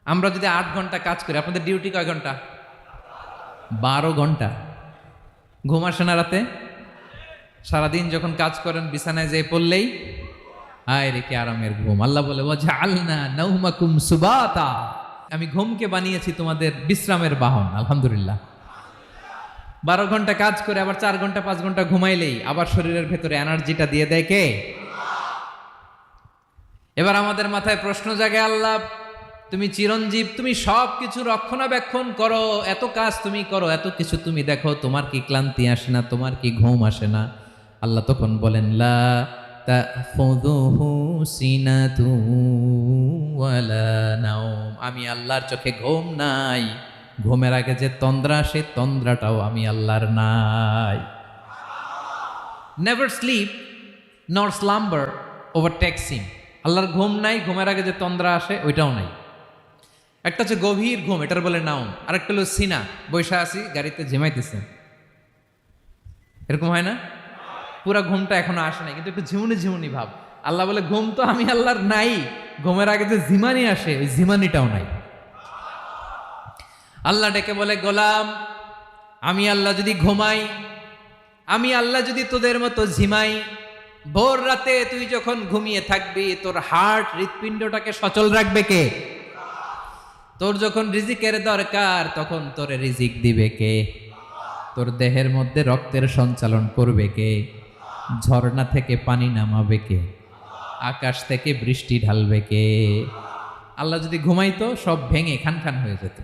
আমরা যদি 8 ঘন্টা কাজ করি, আপনাদের ডিউটি কয় ঘন্টা? 12 ঘন্টা। ঘুম আসে না রাতে? সারাদিন যখন কাজ করেন বিছানায় যেয়ে পড়লেই হায় রে কি আরামের ঘুম। আল্লাহ বলে ওয়াজআলনা নাওমাকুম সুবাতা, আমি ঘুমকে বানিয়েছি তোমাদের বিশ্রামের বাহন। আলহামদুলিল্লাহ। 12 ঘন্টা কাজ করে আবার 4 ঘন্টা 5 ঘন্টা ঘুমাইলেই আবার শরীরের ভেতরে এনার্জিটা দিয়ে দেয় কে? এবার আমাদের মাথায় প্রশ্ন জাগে, আল্লাহ তুমি চিরঞ্জীব, তুমি সব কিছু রক্ষণাবেক্ষণ করো, এত কাজ তুমি করো, এত কিছু তুমি দেখো, তোমার কি ক্লান্তি আসে না? তোমার কি ঘুম আসে না? আল্লাহ তখন বলেন লা তাখুযুহু সিনাতু ওয়ালা নাওম, আমি আল্লাহর চোখে ঘুম নাই, ঘুমের আগে যে তন্দ্রা, সে তন্দ্রাটাও আমি আল্লাহর নাই। নেভার স্লিপ নর স্লাম্বার ওভারটেকস হিম। আল্লাহর ঘুম নাই, ঘুমের আগে যে তন্দ্রা আসে ওইটাও নাই। একটা হচ্ছে গভীর ঘুম, এটার বলে নাওম, আর একটা হলো সিনা, বৈশা আছি গাড়িতে ঝিমাইতেছেন, এরকম হয় না? পুরা ঘুমটা এখনো আসে নাই, কিন্তু একটু ঝিমুনি ঝিমুনি ভাব। আল্লাহ বলে ঘুম তো আমি আল্লাহর নাই, ঘুমের আগে যে ঝিমানি আসে ওই ঝিমানিটাও নাই। আল্লাহ ডেকে বলে গোলাম, আমি আল্লাহ যদি ঘুমাই, আমি আল্লাহ যদি তোদের মতো ঝিমাই, ভোর রাতে তুই যখন ঘুমিয়ে থাকবি তোর হার্ট, হৃৎপিণ্ডটাকে সচল রাখবে কে? তোর যখন রিজিকের দরকার তখন তোরে রিজিক দিবে কে? তোর দেহের মধ্যে রক্তের সঞ্চালন করবে কে? ঝর্ণা থেকে পানি নামাবে কে? আকাশ থেকে বৃষ্টি ঢালবে কে? আল্লাহ যদি ঘুমাইতো সব ভেঙে খান খান হয়ে যেত।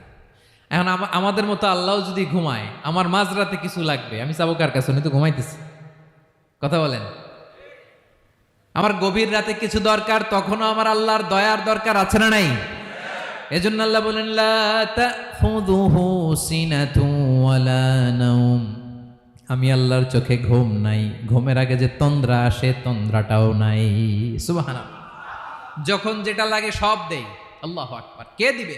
এখন আমাদের মতো আল্লাহ যদি ঘুমায়, আমার মাঝরাতে কিছু লাগবে, আমি যাবো কার কাছে? উনি তো ঘুমাইতেছি। কথা বলেন। আমার গভীর রাতে কিছু দরকার, তখনও আমার আল্লাহর দয়ার দরকার আছে না নাই? এজন্য আল্লাহ বলেন লা তাখুযুহু সিনাতু ওয়ালা নাওম, আমি আল্লাহর চোখে ঘুম নাই, ঘুমের আগে যে তন্দ্রা আসে তন্দ্রাটাও নাই। সুবহানাল্লাহ। যখন যেটা লাগে সব দেই। আল্লাহু আকবার। কে দিবে?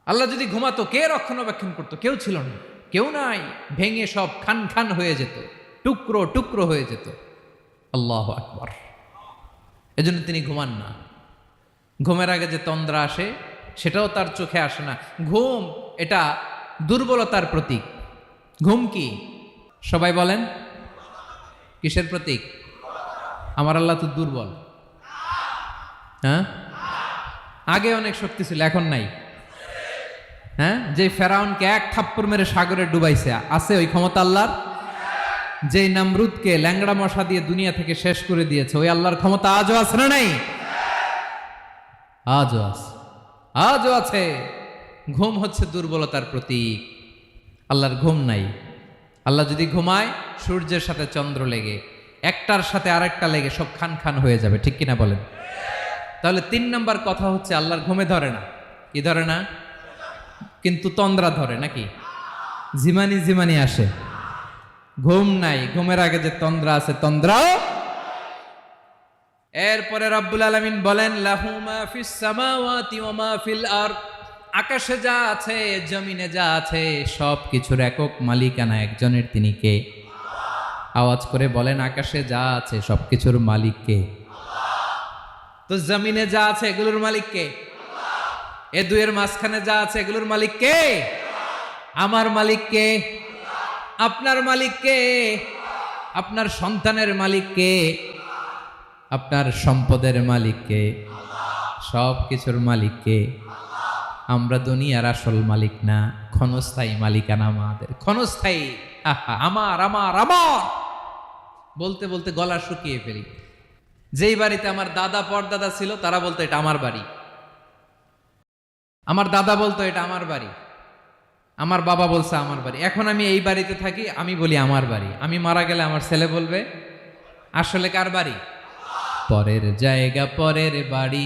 আল্লাহ যদি ঘুমাতো কে রক্ষণাবেক্ষণ করতো? কেউ ছিল না, কেউ নাই, ভেঙে সব খান খান হয়ে যেত, টুকরো টুকরো হয়ে যেত। আল্লাহু আকবার। এজন্য তিনি ঘুমান না। ঘুমের আগে যে তন্দ্রা আসে সেটাও তার চোখে আসে না। ঘুম এটা দুর্বলতার প্রতীক। ঘুম কি? সবাই বলেন কিসের প্রতীক? আমার আল্লাহ তো দুর্বল। হ্যাঁ, আগে অনেক শক্তি ছিল, এখন নাই। হ্যাঁ, যে ফেরাউনকে এক থাপ্পড় মেরে সাগরে ডুবাইছে, আছে ওই ক্ষমতা আল্লাহর? যেই নামরুদকে ল্যাংড়া মশা দিয়ে দুনিয়া থেকে শেষ করে দিয়েছে, ওই আল্লাহর ক্ষমতা আজও আছে না নাই? আজও আছে, আজও আছে। ঘুম হচ্ছে দুর্বলতার প্রতীক, আল্লাহর ঘুম নাই। আল্লাহ যদি ঘুমায়, সূর্যের সাথে চন্দ্র লেগে, একটার সাথে আরেকটা লেগে সব খান খান হয়ে যাবে, ঠিক কিনা বলেন? তাহলে 3 নম্বর কথা হচ্ছে আল্লাহর ঘুমে ধরে না। কি ধরে না? কিন্তু তন্দ্রা ধরে নাকি? জিমানি জিমানি আসে, ঘুম নাই। ঘুমের আগে যে তন্দ্রা আছে, তন্দ্রাও। এরপরে রব্বুল আলামিন বলেন, লাহু মা ফিস সামাওয়াতি ওয়া মা ফিল আরদ, আকাশে যা আছে, জমিনে যা আছে, সব কিছুর একক মালিকানা একজনের। তিনি কে? আওয়াজ করে বলেন, আকাশে যা আছে সব কিছুর মালিক কে? তো জমিনে যা আছে এগুলোর মালিক কে? এ দুয়ের মাঝখানে যা আছে এগুলোর মালিক কে? আমার মালিক কে? আপনার মালিক কে? আপনার সন্তানের মালিক কে? আপনার সম্পদের মালিক কে? সব কিছুর মালিক কে? আমরা দুনিয়ার আসল মালিক না, ক্ষণস্থায়ী মালিকানা আমাদের, ক্ষণস্থায়ী। আমার আমার আমার বলতে বলতে গলা শুকিয়ে ফেলি। যেই বাড়িতে আমার দাদা পরদাদা ছিল, তারা বলতো এটা আমার বাড়ি। আমার দাদা বলতো এটা আমার বাড়ি, আমার বাবা বলছে আমার বাড়ি। এখন আমি এই বাড়িতে থাকি, আমি বলি আমার বাড়ি। আমি মারা গেলে আমার ছেলে বলবে আসলে কার বাড়ি? পরের জায়গা পরের বাড়ি,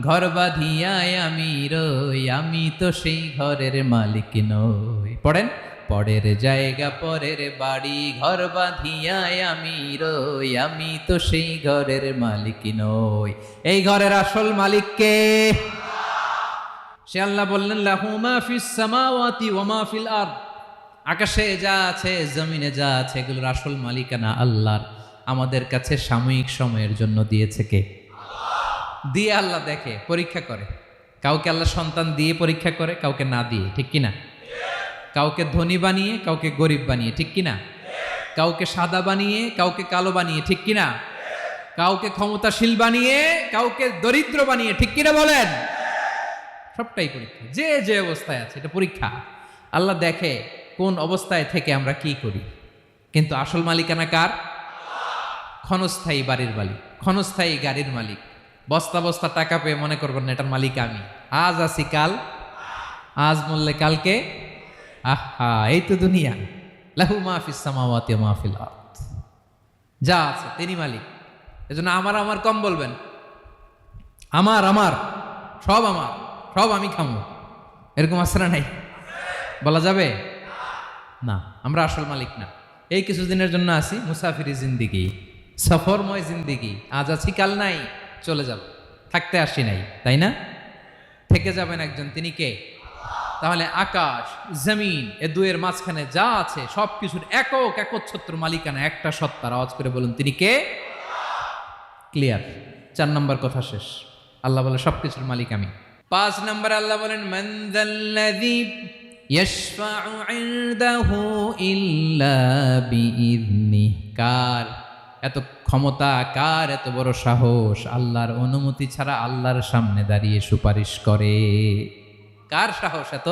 ঘর বাঁধিয়ায় আমি রই, আমি তো সেই ঘরের মালিক নই। পড়েন, পরের জায়গা পরের বাড়ি, ঘর বাঁধিয়ায় আমি রই, আমি তো সেই ঘরের মালিক নই। এই ঘরের আসল মালিক কে? সে আল্লাহ বললেন, লাহু মা ফিস সামাওয়াতি ওয়া মা ফিল আরদ, আকাশে যা আছে, জমিনে যা আছে, এগুলোর আসল মালিকানা আল্লাহর। আমাদের কাছে সাময়িক সময়ের জন্য দিয়েছে কে? দিয়ে আল্লাহ দেখে, পরীক্ষা করে। কাউকে আল্লাহ সন্তান দিয়ে পরীক্ষা করে, কাউকে না দিয়ে, ঠিক কিনা? কাউকে ধনী বানিয়ে, কাউকে গরিব বানিয়ে, ঠিক কিনা? কাউকে সাদা বানিয়ে, কাউকে কালো বানিয়ে, ঠিক কিনা? কাউকে ক্ষমতাশীল বানিয়ে, কাউকে দরিদ্র বানিয়ে, ঠিক কিনা বলেন? সবটাই পরীক্ষা, যে যে অবস্থায় আছে এটা পরীক্ষা। আল্লাহ দেখে কোন অবস্থায় থেকে আমরা কি করি। কিন্তু আসল মালিকানা কার? ক্ষণস্থায়ী বাড়ির মালিক, ক্ষণস্থায়ী গাড়ির মালিক। বস্তা বস্তা টাকা পেয়ে মনে করবেন না এটার মালিক আমি। আজ আছি কাল, আজ মরলে কালকে। আহা, এই তো দুনিয়া। লাহু মা ফিস সামাওয়াতি ওয়া মা ফিল আরদ, যা আছে তিনি মালিক। এজন্য আমার আমার কম বলবেন। আমার আমার সব আমার, সব আমি খামো, এরকম আসরা নাই, বলা যাবে না। আমরা আসল মালিক না। এই কিছুদিনের জন্য আসি, মুসাফিরি জিন্দিগি, সফরময় জিন্দিগি। আজ আছি কাল নাই, চলে যাব। থাকতে আসি নাই, তাই না? থেকে যাবেন একজন, তিনি কে? তাহলে আকাশ জমিন এ দুয়ের মাঝখানে যা আছে সব কিছুর একক একচ্ছত্র মালিকানা একটা সত্তার। আওয়াজ করে বলুন, তিনি কে? ক্লিয়ার। 4 নম্বর কথা শেষ। আল্লাহ বলে সবকিছুর মালিক আমি। 5 নম্বর আল্লাহ বলেন, মান যাল্লাযী ইয়াশফাউ ইনদাহু ইল্লা বিইযনিহি, কার এত ক্ষমতা, কার এত বড় সাহস, আল্লাহর অনুমতি ছাড়া আল্লাহর সামনে দাঁড়িয়ে সুপারিশ করে? কার সাহস এত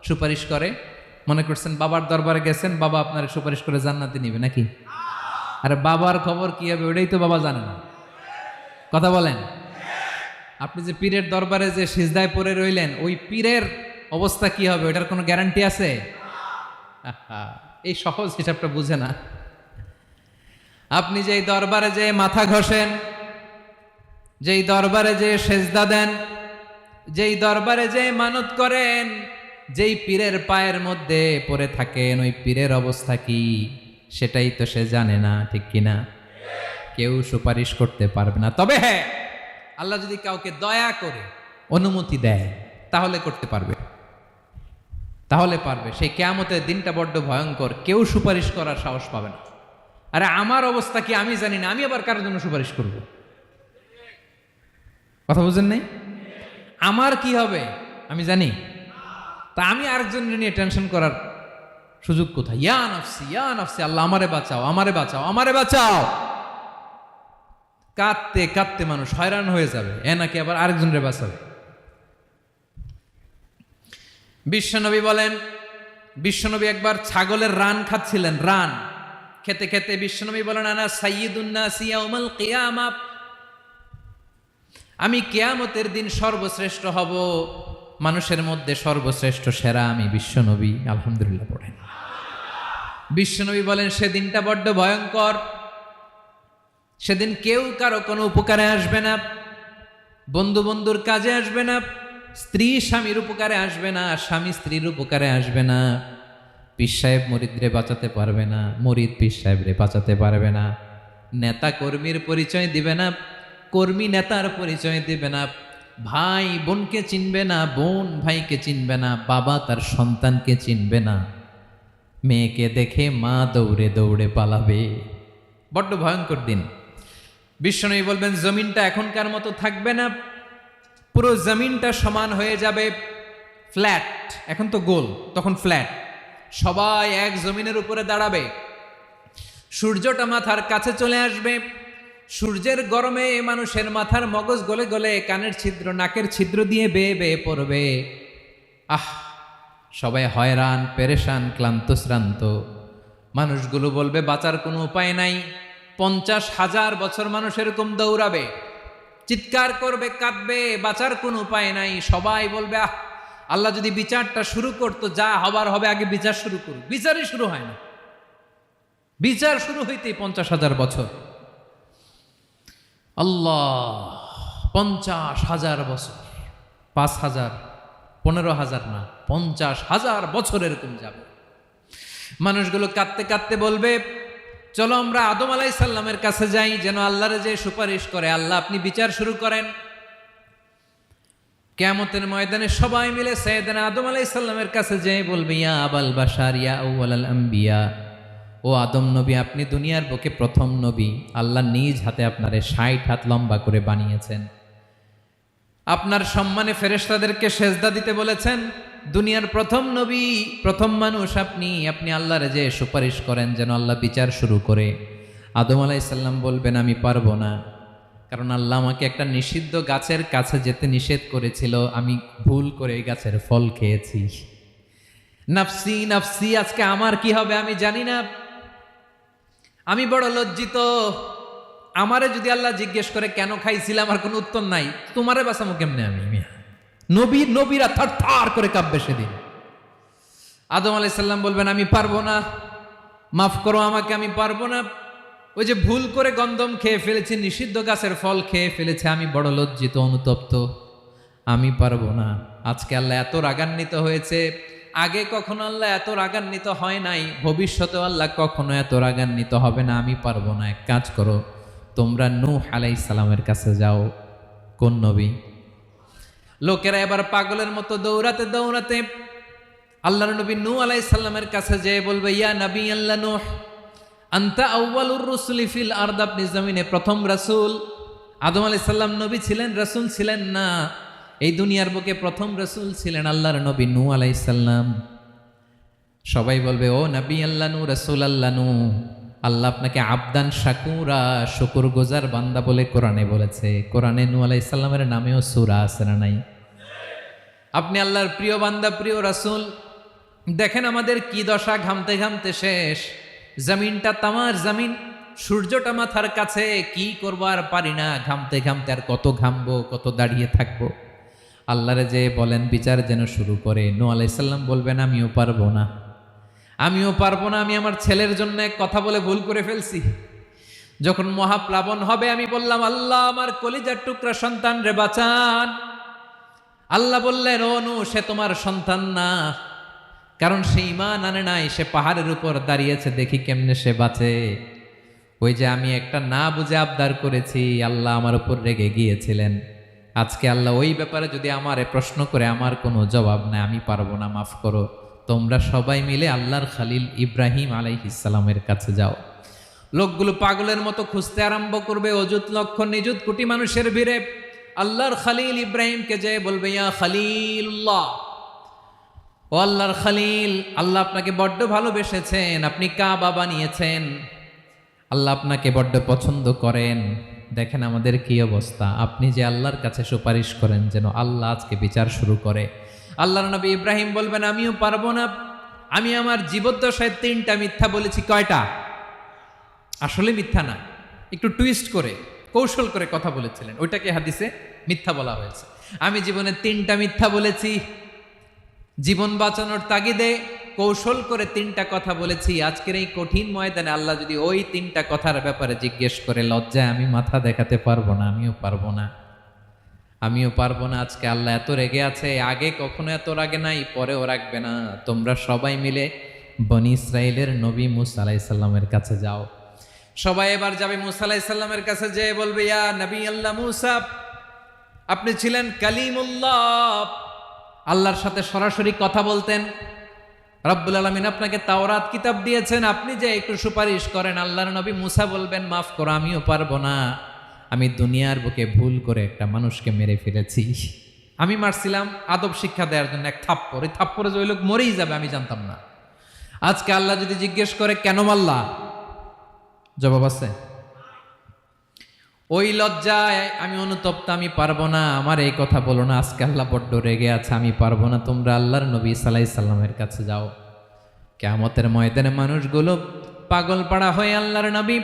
সুপারিশ করে? মনে করছেন বাবার দরবারে গেছেন, বাবা আপনার সুপারিশ করে জান্নাতে নিবে নাকি? আরে বাবার খবর কি হবে ওটাই তো বাবা জানে না। কথা বলেন। আপনি যে পীরের দরবারে যে সিজদায় পড়ে রইলেন, ওই পীরের অবস্থা কি হবে ওটার কোনো গ্যারান্টি আছে? এই সহজ হিসাবটা বুঝে না। আপনি যেই দরবারে যে মাথা ঘষেন, যেই দরবারে যে সেজদা দেন, যেই দরবারে যে মানত করেন, যেই পীরের পায়ের মধ্যে পড়ে থাকেন, ওই পীরের অবস্থা কি সেটাই তো সে জানে না, ঠিক কিনা? কেউ সুপারিশ করতে পারবে না। তবে হ্যাঁ, আল্লাহ যদি কাউকে দয়া করে অনুমতি দেয় তাহলে করতে পারবে, তাহলে পারবে। সেই কিয়ামতের দিনটা বড্ড ভয়ঙ্কর, কেউ সুপারিশ করার সাহস পাবে না। আরে আমার অবস্থা কি আমি জানি না, আমি আবার কারোর জন্য সুপারিশ করব? কথা বুঝেন নাই? আমার কি হবে আমি জানি, তা আমি আরেকজনের নিয়ে টেনশন করার সুযোগ কোথায়? ইয়া নাফসি, ইয়া নাফসি, আল্লাহ আমারে বাঁচাও, আমারে বাঁচাও, আমারে বাঁচাও। কাঁদতে কাঁদতে মানুষ হয়রান হয়ে যাবে, এ নাকি আবার আরেকজনের বাঁচাবে। বিশ্বনবী বলেন, বিশ্বনবী একবার ছাগলের রান খাচ্ছিলেন, রান খেতে খেতে বিশ্বনবী বলেন, আনা সাইয়্যিদুন নাসি ইয়াউমাল কিয়ামা, আমি কিয়ামতের দিন সর্বশ্রেষ্ঠ হব, মানুষের মধ্যে সর্বশ্রেষ্ঠ সেরা আমি বিশ্বনবী। আলহামদুলিল্লাহ পড়েন। বিশ্বনবী বলেন, সেদিনটা বড্ড ভয়ঙ্কর, সেদিন কেউ কারো কোনো উপকারে আসবে না, বন্ধু বন্ধুর কাজে আসবে না, স্ত্রী স্বামীর উপকারে আসবে না, স্বামী স্ত্রীর উপকারে আসবে না, পীর সাহেব মুরিদরে বাঁচাতে পারবে না, মুরিদ পীর সাহেবরে বাঁচাতে পারবে না, নেতা কর্মীর পরিচয় দিবে না, কর্মী নেতার পরিচয় দিবে না, ভাই বোনকে চিনবে না, বোন ভাইকে চিনবে না, বাবা তার সন্তানকে চিনবে না, মেয়েকে দেখে মা দৌড়ে দৌড়ে পালাবে। বড্ড ভয়ঙ্কর দিন। বিশ্বনবী বলবেন, জমিনটা এখনকার মতো থাকবে না, পুরো জমিনটা সমান হয়ে যাবে, ফ্ল্যাট, এখন তো গোল, তখন ফ্ল্যাট, সবাই এক জমিনের উপরে দাঁড়াবে, সূর্যটা মাথার কাছে চলে আসবে, সূর্যের গরমে মানুষের মাথার মগজ গলে গলে কানের ছিদ্র নাকের ছিদ্র দিয়ে বেয়ে বেয়ে পড়বে। সবাই হয়রান, পেরেশান, ক্লান্ত শ্রান্ত। মানুষগুলো বলবে বাঁচার কোনো উপায় নাই। 50,000 বছর মানুষ এরকম দৌড়াবে, চিৎকার করবে, কাঁদবে, বাঁচার কোনো উপায় নাই। সবাই বলবে, আল্লাহ যদি বিচারটা শুরু করতো, যা হবার হবে, আগে বিচার শুরু করুক। বিচারই শুরু হয় না, বিচার শুরু হইতেই 50,000 বছর। আল্লাহ, 50,000 বছর, 5,000, 15,000 না, 50,000 বছর এরকম যাবে। মানুষগুলো কাঁদতে কাঁদতে বলবে, চলো আমরা আদম আলাইহিস সালামের কাছে যাই, যেন আল্লাহরে যে সুপারিশ করে, আল্লাহ আপনি বিচার শুরু করেন। কিয়ামতের ময়দানে সবাই মিলে সাইয়েদনা আদম আলাইহিস সালামের কাছে যেয়ে বলবে, ইয়া আবাল বাশার ইয়া আউয়ালাল আম্বিয়া, ও আদম নবী, আপনি দুনিয়ার বুকে প্রথম নবী, আল্লাহ নিজ হাতে আপনারে 60 হাত লম্বা করে বানিয়েছেন, আপনার সম্মানে ফেরেশতাদেরকে সেজদা দিতে বলেছেন, দুনিয়ার প্রথম নবী, প্রথম মানুষ আপনি, আপনি আল্লাহরে যে সুপারিশ করেন যেন আল্লাহ বিচার শুরু করে। আদম আলাইহিস সালাম বলবেন, আমি পারবো না, কারণ আল্লাহ আমাকে একটা নিষিদ্ধ গাছের কাছে যেতে নিষেধ করেছিল, আমি ভুল করে এই গাছের ফল খেয়েছি। নাফসি নাফসি, আজকে আমার কি হবে আমি জানি না, আমি বড় লজ্জিত। আমারে যদি আল্লাহ জিজ্ঞেস করে কেন খাইছিলাম, আমার কোনো উত্তর নাই, তোমারে বাঁচামো কেমনে আমি? নবীরা থার থার করে কাঁপবে সেদিন। আদম আলাইহিস সালাম বলবেন, আমি পারবো না, মাফ করো আমাকে, আমি পারবো না, ওই যে ভুল করে গন্ধম খেয়ে ফেলেছি, নিষিদ্ধ গাছের ফল খেয়ে ফেলেছে, আমি বড় লজ্জিত, অনুতপ্ত, আমি পারবো না। আজকে আল্লাহ এত রাগান্বিত হয়েছে, আগে কখনো আল্লাহ এত রাগান্বিত হয় নাই, ভবিষ্যতেও আল্লাহ কখনো এত রাগান্বিত হবে না, আমি পারবো না। এক কাজ করো, তোমরা নূহ আলাইহিস সালামের কাছে যাও। কোন নবী? লোকেরা এবার পাগলের মতো দৌড়াতে দৌড়াতে আল্লাহর নবী নূহ আলাইহিস সালামের কাছে যেয়ে বলবে, ইয়া নবী আল্লাহ নূহ, আনতা আউয়ালুর রুসুলি ফিল আরদ, আপনি জমিনে প্রথম রাসূল। আদম আলাইহিস সালাম নবী ছিলেন, রাসূল ছিলেন না, এই দুনিয়ার বুকে প্রথম রাসূল ছিলেন আল্লাহর নবী নূহ আলাইহিস সালাম। সবাই বলবে, ও নবী আল্লাহ নূহ, রাসূল আল্লাহ নূহ, আল্লাহ আপনাকে আবদান শাকুরা, শুকর গুজার বান্দা বলে কোরআনে বলেছে। কোরআনে নূহ আলাইহিস সালামের নামেও সূরা আছে না নাই? আপনি আল্লাহর প্রিয় বান্দা, প্রিয় রাসূল। দেখেন আমাদের কি দশা, ঘামতে ঘামতে শেষ, জমিনটা তামার জমিন, সূর্যটা মাথার কাছে, কি করবো আর পারি না, ঘামতে ঘামতে আর কত ঘামবো, কত দাঁড়িয়ে থাকবো। আল্লাহরে যে বলেন বিচার যেন শুরু করে। নূহ আলাইহিস সালাম বলবেন, আমিও পারবো না, আমিও পারবো না, আমি আমার ছেলের জন্য এক কথা বলে ভুল করে ফেলছি। যখন মহাপ্লাবন হবে আমি বললাম, আল্লাহ আমার কলিজার টুকরা সন্তান রে বাঁচান। আল্লাহ বললেন, ও নূহ, সে তোমার সন্তান না, কারণ সে ঈমান আনে নাই, সে পাহাড়ের উপর দাঁড়িয়েছে, দেখি কেমনে সে বাঁচে। ওই যে আমি একটা না বুঝে আবদার করেছি, আল্লাহ আমার উপর রেগে গিয়েছিলেন। আজকে আল্লাহ ওই ব্যাপারে যদি আমারে প্রশ্ন করে, আমার কোনো জবাব নাই, আমি পারবো না, মাফ করো। তোমরা সবাই মিলে আল্লাহর খালিল ইব্রাহিম আলাইহিস সালামের কাছে যাও। লোকগুলো পাগলের মতো খুঁজতে আরম্ভ করবে, অযুত লক্ষ নিযুত কোটি মানুষের ভিড়ে আল্লাহর খালিল ইব্রাহিমকে যে বলবে, ইয়া খালিলুল্লাহ, ও আল্লাহর খালিল, আল্লাহ আপনাকে বড্ড ভালোবেসেছেন, আপনি কাবা বানিয়েছেন, আল্লাহ আপনাকে বড্ড পছন্দ করেন। দেখেন আমাদের কি অবস্থা, আপনি যে আল্লাহর কাছে সুপারিশ করেন যেন আল্লাহ আজকে বিচার শুরু করে। আল্লাহর নবী ইব্রাহিম বলবেন আমিও পারবো না, আমি আমার জীবদ্দশায় 3টা মিথ্যা বলেছি। কয়টা? আসলে মিথ্যা না, একটু টুইস্ট করে কৌশল করে কথা বলেছিলেন, ওইটাকে হাদিসে মিথ্যা বলা হয়েছে। আমি জীবনে 3টা মিথ্যা বলেছি, জীবন বাঁচানোর তাগিদে কৌশল করে 3টা কথা বলেছি। আজকের এই কঠিন ময়দানে আল্লাহ যদি ওই 3টা কথার ব্যাপারে জিজ্ঞেস করে, লজ্জায় আমি মাথা দেখাতে পারবো না, আমিও পারবো না, আমিও পারবো না। আজকে আল্লাহ এত রেগে আছে, আগে কখনো এত রাগে নাই, পরেও রাখবে না। তোমরা সবাই মিলে বনি ইসরাইলের নবী মুসা আলাইহিস সালামের কাছে যাও। সবাই এবার যাবে মুসা আলাইহিস সালামের কাছে, যেয়ে বলবে ইয়া নবী আল্লাহ মুসা, আপনি ছিলেন কালিমুল্লাহ, আল্লাহর সাথে সরাসরি কথা বলতেন। রব্বুল আলামিন আপনাকে তাওরাত কিতাব দিয়েছেন, আপনি যে একটু সুপারিশ করেন। আল্লাহর নবী মুসা বলবেন মাফ করো, আমিও পারবো না, আমি দুনিয়ার বুকে ভুল করে একটা মানুষকে মেরে ফেলেছি। আমি মারছিলাম আদব শিক্ষা দেওয়ার জন্য এক থাপ্পড়, এই থাপ্পড়ে যে ওই লোক মরেই যাবে আমি জানতাম না। আজকে আল্লাহ যদি জিজ্ঞেস করে কেন মারলা, জবাব আছে? ওই লজ্জায় আমি অনুতপ্ত, আমি পারবো না, আমার এই কথা বলো না। আজকে আল্লাহ বড্ড রেগে আছে, আমি পারবো না। তোমরা আল্লাহর নবী ঈসা আলাইহিস সালামের কাছে যাও। কিয়ামতের ময়দানে মানুষগুলো পাগল পাড়া হয়ে আল্লাহর নবী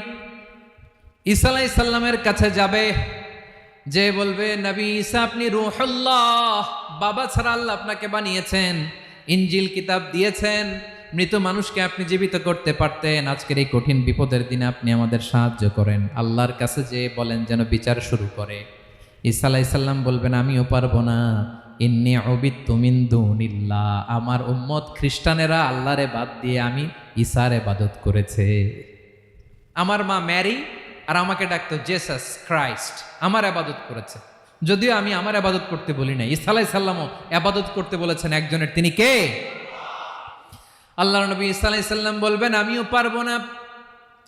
ঈসা আলাইহিস সালামের কাছে যাবে, যে বলবে নবী ঈসা আপনি রূহুল্লাহ, বাবা ছাড়া আল্লাহ আপনাকে বানিয়েছেন, ইনজিল কিতাব দিয়েছেন, মৃত মানুষকে আপনি জীবিত করতে পারতেন। আজকের এই কঠিন বিপদের দিনে আপনি আমাদের সাহায্য করেন। আল্লাহর কাছে যে বলেন যেন বিচার শুরু করে। ঈসা আলাইহিস সালাম বলবেন আমিও পারবো না, ইন্নী উবিদতু মিন দুনিল্লাহ, আমার উম্মত খ্রিস্টানেরা আল্লাহরে বাদ দিয়ে আমি ঈসার ইবাদত করেছে। আমার মা ম্যারি আর আমাকে ডাকতো জেসাস ক্রাইস্ট, আমার ইবাদত করেছে। যদিও আমি আমার ইবাদত করতে বলি না, ঈসা আলাইহিস সালামও ইবাদত করতে বলেছেন একজনের, তিনি কে? আল্লাহর নবী ঈসা আলাইহিস সালাম বলবেন আমিও পারবো না,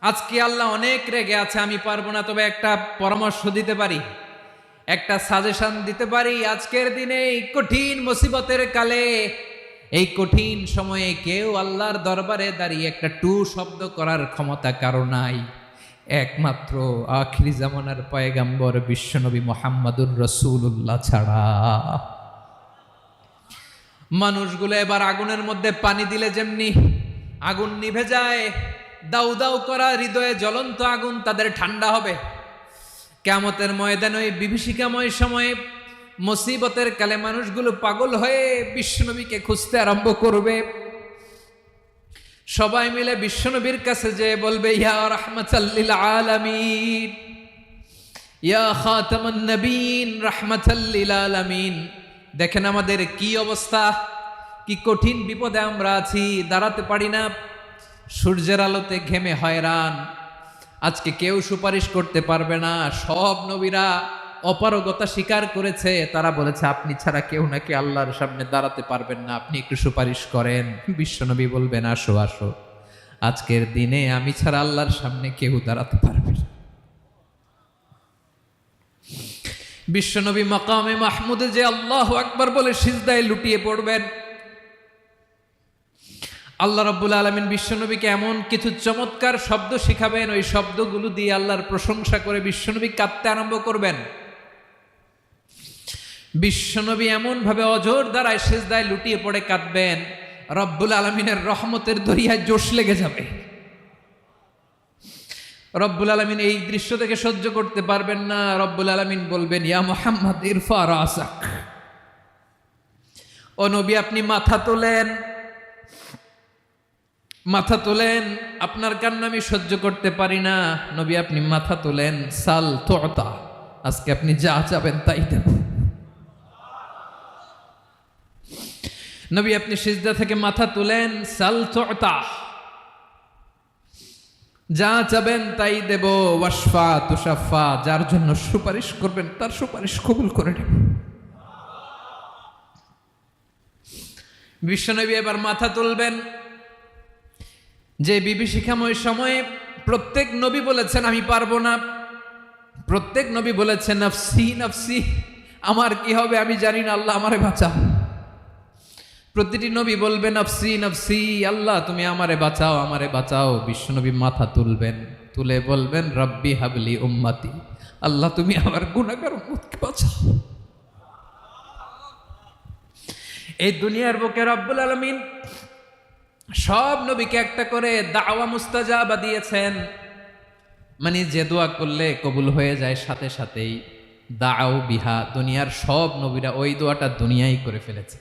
আজকে আল্লাহ অনেক রেগে আছে, আমি পারবো না। তবে একটা পরামর্শ দিতে পারি, একটা সাজেশন দিতে পারি। আজকের দিনে এই কঠিন মুসিবতের কালে, এই কঠিন সময়ে কেউ আল্লাহর দরবারে দাঁড়িয়ে একটা টু শব্দ করার ক্ষমতা কারো নাই, একমাত্র আখিরি জামানার পয়গাম্বর বিশ্বনবী মুহাম্মদুর রাসূলুল্লাহ ছাড়া। মানুষগুলো এবার আগুনের মধ্যে পানি দিলে যেমনি আগুন নিভে যায়, দাউ দাউ করা হৃদয়ে জ্বলন্ত আগুন তাদের ঠান্ডা হবে। কিয়ামতের ময়দানে ওই বিভীষিকাময় সময়ে মুসিবতের কালে মানুষগুলো পাগল হয়ে বিশ্বনবীকে খুঁজতে আরম্ভ করবে। সবাই মিলে বিশ্বনবীর কাছে যে বলবে ইয়া রাহমাতাল লিল আলামিন, ইয়া খাতামান নবীন, রাহমাতাল লিল আলামিন। দেখেন আমাদের কি অবস্থা, কি কঠিন বিপদে আমরা আছি, দাঁড়াতে পারি না, সূর্যের আলোতে ঘেমে হয়রান। আজকে কেউ সুপারিশ করতে পারবে না। সব নবীরা অপারগতা স্বীকার করেছে, তারা বলেছে আপনি ছাড়া কেউ নাকি আল্লাহর সামনে দাঁড়াতে পারবেন না, আপনি একটু সুপারিশ করেন। বিশ্বনবী বলবেন আসো আসো, আজকের দিনে আমি ছাড়া আল্লাহর সামনে কেউ দাঁড়াতে পারবে না। বিশ্বনবী মাকামে মাহমুদে যে আল্লাহু আকবার বলে সিজদায় লুটিয়ে পড়বেন। আল্লাহ রাব্বুল আলামিন বিশ্বনবীকে এমন কিছু চমৎকার শব্দ শিখাবেন, ওই শব্দগুলো দিয়ে আল্লাহর প্রশংসা করে বিশ্বনবী কাঁদতে আরম্ভ করবেন। বিশ্বনবী এমন ভাবে অজর দ্বারায় সিজদায় লুটিয়ে পড়ে কাঁদবেন, রব্বুল আলামিনের রহমতের দরিয়ায় জোশ লেগে যাবে। রব্বুল আলামিন এই দৃশ্য থেকে সহ্য করতে পারবেন না। রব্বুল আলামিন বলবেন ইয়া মুহাম্মদ ইরফা রাসাক, ও নবী আপনি মাথা তোলেন, মাথা তোলেন, আপনার কান্না আমি সহ্য করতে পারি না। নবী আপনি মাথা তোলেন, সাল তুতা, আজকে আপনি যা চাবেন তাই দেব। নবী আপনি সিজদা থেকে মাথা তুলেন, সাল তুতা, যা চাবেন তাই দেব। ওয়াশফা তুশাফা, যার জন্য সুপারিশ করবেন তার সুপারিশ কবুল করে নেব। বিশ্বনবী এবার মাথা তুলবেন। যে বিভীষিকাময় সময়ে প্রত্যেক নবী বলেছেন আমি পারবো না, প্রত্যেক নবী বলেছেন নফসি নফসি, আমার কি হবে আমি জানি না, আল্লাহ আমারে বাঁচাও। প্রতিটি নবী বলবেন নফসি নফসি, আল্লাহ তুমি আমারে বাঁচাও আমারে বাঁচাও। বিশ্বনবী মাথা তুলবেন, তুলে বলবেন রব্বি হাবলি উম্মতি, আল্লাহ তুমি আমার গুনাহগার উম্মতকে বাঁচাও। এই দুনিয়ার বুকে রব্বুল আলামিন সব নবীকে একটা করে দাওয়া মুস্তাজাবা দিয়েছেন, মানে যে দোয়া করলে কবুল হয়ে যায় সাথে সাথেই। দাও বিহা, দুনিয়ার সব নবীরা ওই দোয়াটা দুনিয়ায় করে ফেলেছে।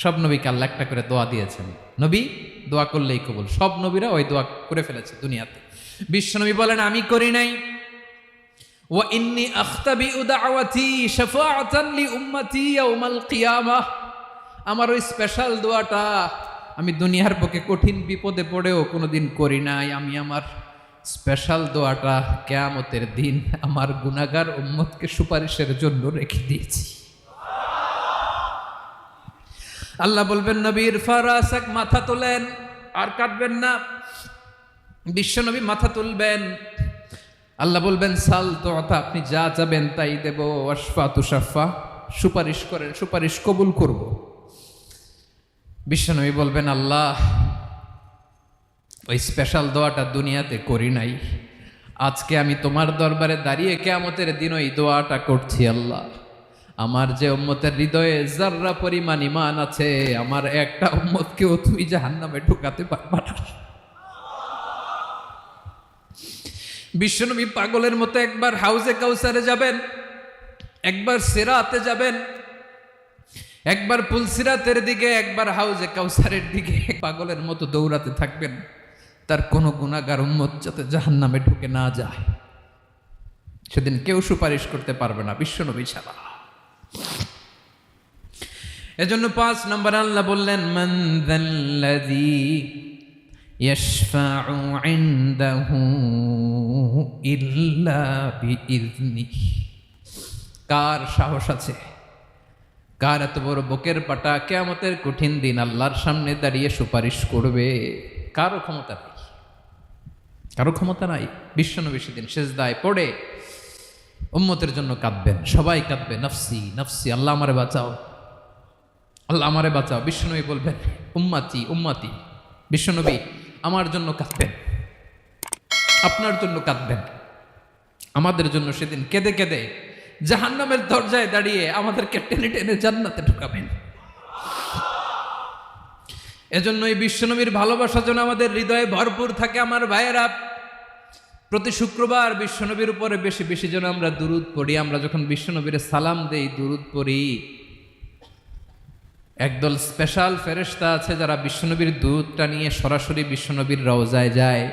সব নবীকে আল্লাহ একটা করে দোয়া দিয়েছেন, নবী দোয়া করলেই কবুল। সব নবীরা ওই দোয়া করে ফেলেছে দুনিয়াতে। বিশ্বনবী বলেন আমি করি নাই। ওয়া ইন্নী আখতাবিউ দাওয়াতি শাফাআতান লি উম্মতি ইয়াউমাল কিয়ামাহ, আমার ওই স্পেশাল দোয়াটা আমি দুনিয়ার বুকে কঠিন বিপদে পড়েও কোনোদিন করি নাই। আমি আমার স্পেশাল দোয়াটা কিয়ামতের দিন আমার গুনাহগার উম্মতকে সুপারিশের জন্য রেখে দিয়েছি। আল্লাহ বলবেন নবীর ফারাসাক, মাথা তোলেন, আর কাটবেন না। বিশ্বনবী মাথা তুলবেন, আল্লাহ বলবেন সাল তোতা, আপনি যা চাবেন তাই দেব। ওয়াশফা তুশাফা, সুপারিশ করেন, সুপারিশ কবুল করব। বিশ্বনবী বলবেন আল্লাহ ওই স্পেশাল দোয়াটা দুনিয়াতে করি নাই, আজকে আমি তোমার দরবারে দাঁড়িয়ে কিয়ামতের দিন ওই দোয়াটা করছি। আল্লাহ আমার যে উম্মতের হৃদয়ে যাররা পরিমাণ ঈমান আছে, আমার একটা উম্মতকেও তুই জাহান্নামে ঢুকাতে পারবা না। বিশ্বনবী পাগলের মতো একবার হাউজে কাউসারে যাবেন, একবার সিরাতে যাবেন, একবার পুলসিরাতের দিকে, একবার হাউজে কাউসারের দিকে পাগলের মতো দৌড়াতে থাকবেন, তার কোনো গুনাহগার উম্মত যাতে জাহান্নামে ঢুকে না যায়। সেদিন কেউ সুপারিশ করতে পারবে না বিশ্বনবী ছাড়া। এজন্য 5 নম্বর আল্লাহ বললেন মান যাল্লাযী ইয়াশফাউ ইনদাহু ইল্লা বিইযনিহি, কার সাহস আছে, কার এত বড় বুকের পাটা কিয়ামতের কঠিন দিন আল্লাহর সামনে দাঁড়িয়ে সুপারিশ করবে? কারো ক্ষমতা নেই, কারো ক্ষমতা নাই। বিশ্বনবী সেদিন সিজদায় পড়ে উম্মতের জন্য কাঁদবেন, সবাই কাঁদবে, নফসি নফসি, আল্লাহ আমারে বাঁচাও, আল্লাহ আমারে বাঁচাও। বিশ্বনবী বলবেন উম্মতি উম্মতি। বিশ্বনবী আমার জন্য কাঁদবেন, আপনার জন্য কাঁদবেন, আমাদের জন্য সেদিন কেঁদে কেঁদে জাহান্নামের দরজায় দাঁড়িয়ে আমাদেরকে টেনে টেনে জান্নাতে ঢুকাবেন। এজন্য এই বিশ্বনবীর ভালোবাসা যেন আমাদের হৃদয়ে ভরপুর থাকে। আমার ভাইয়েরা, প্রতি শুক্রবার বিশ্বনবীর উপরে বেশি বেশি যেন আমরা দুরূদ পড়ি। আমরা যখন বিশ্বনবীর সালাম দেই, দুরূদ পড়ি, একদল স্পেশাল ফেরেশতা আছে যারা বিশ্বনবীর দুরূদটা নিয়ে সরাসরি বিশ্বনবীর রওজায় যায়,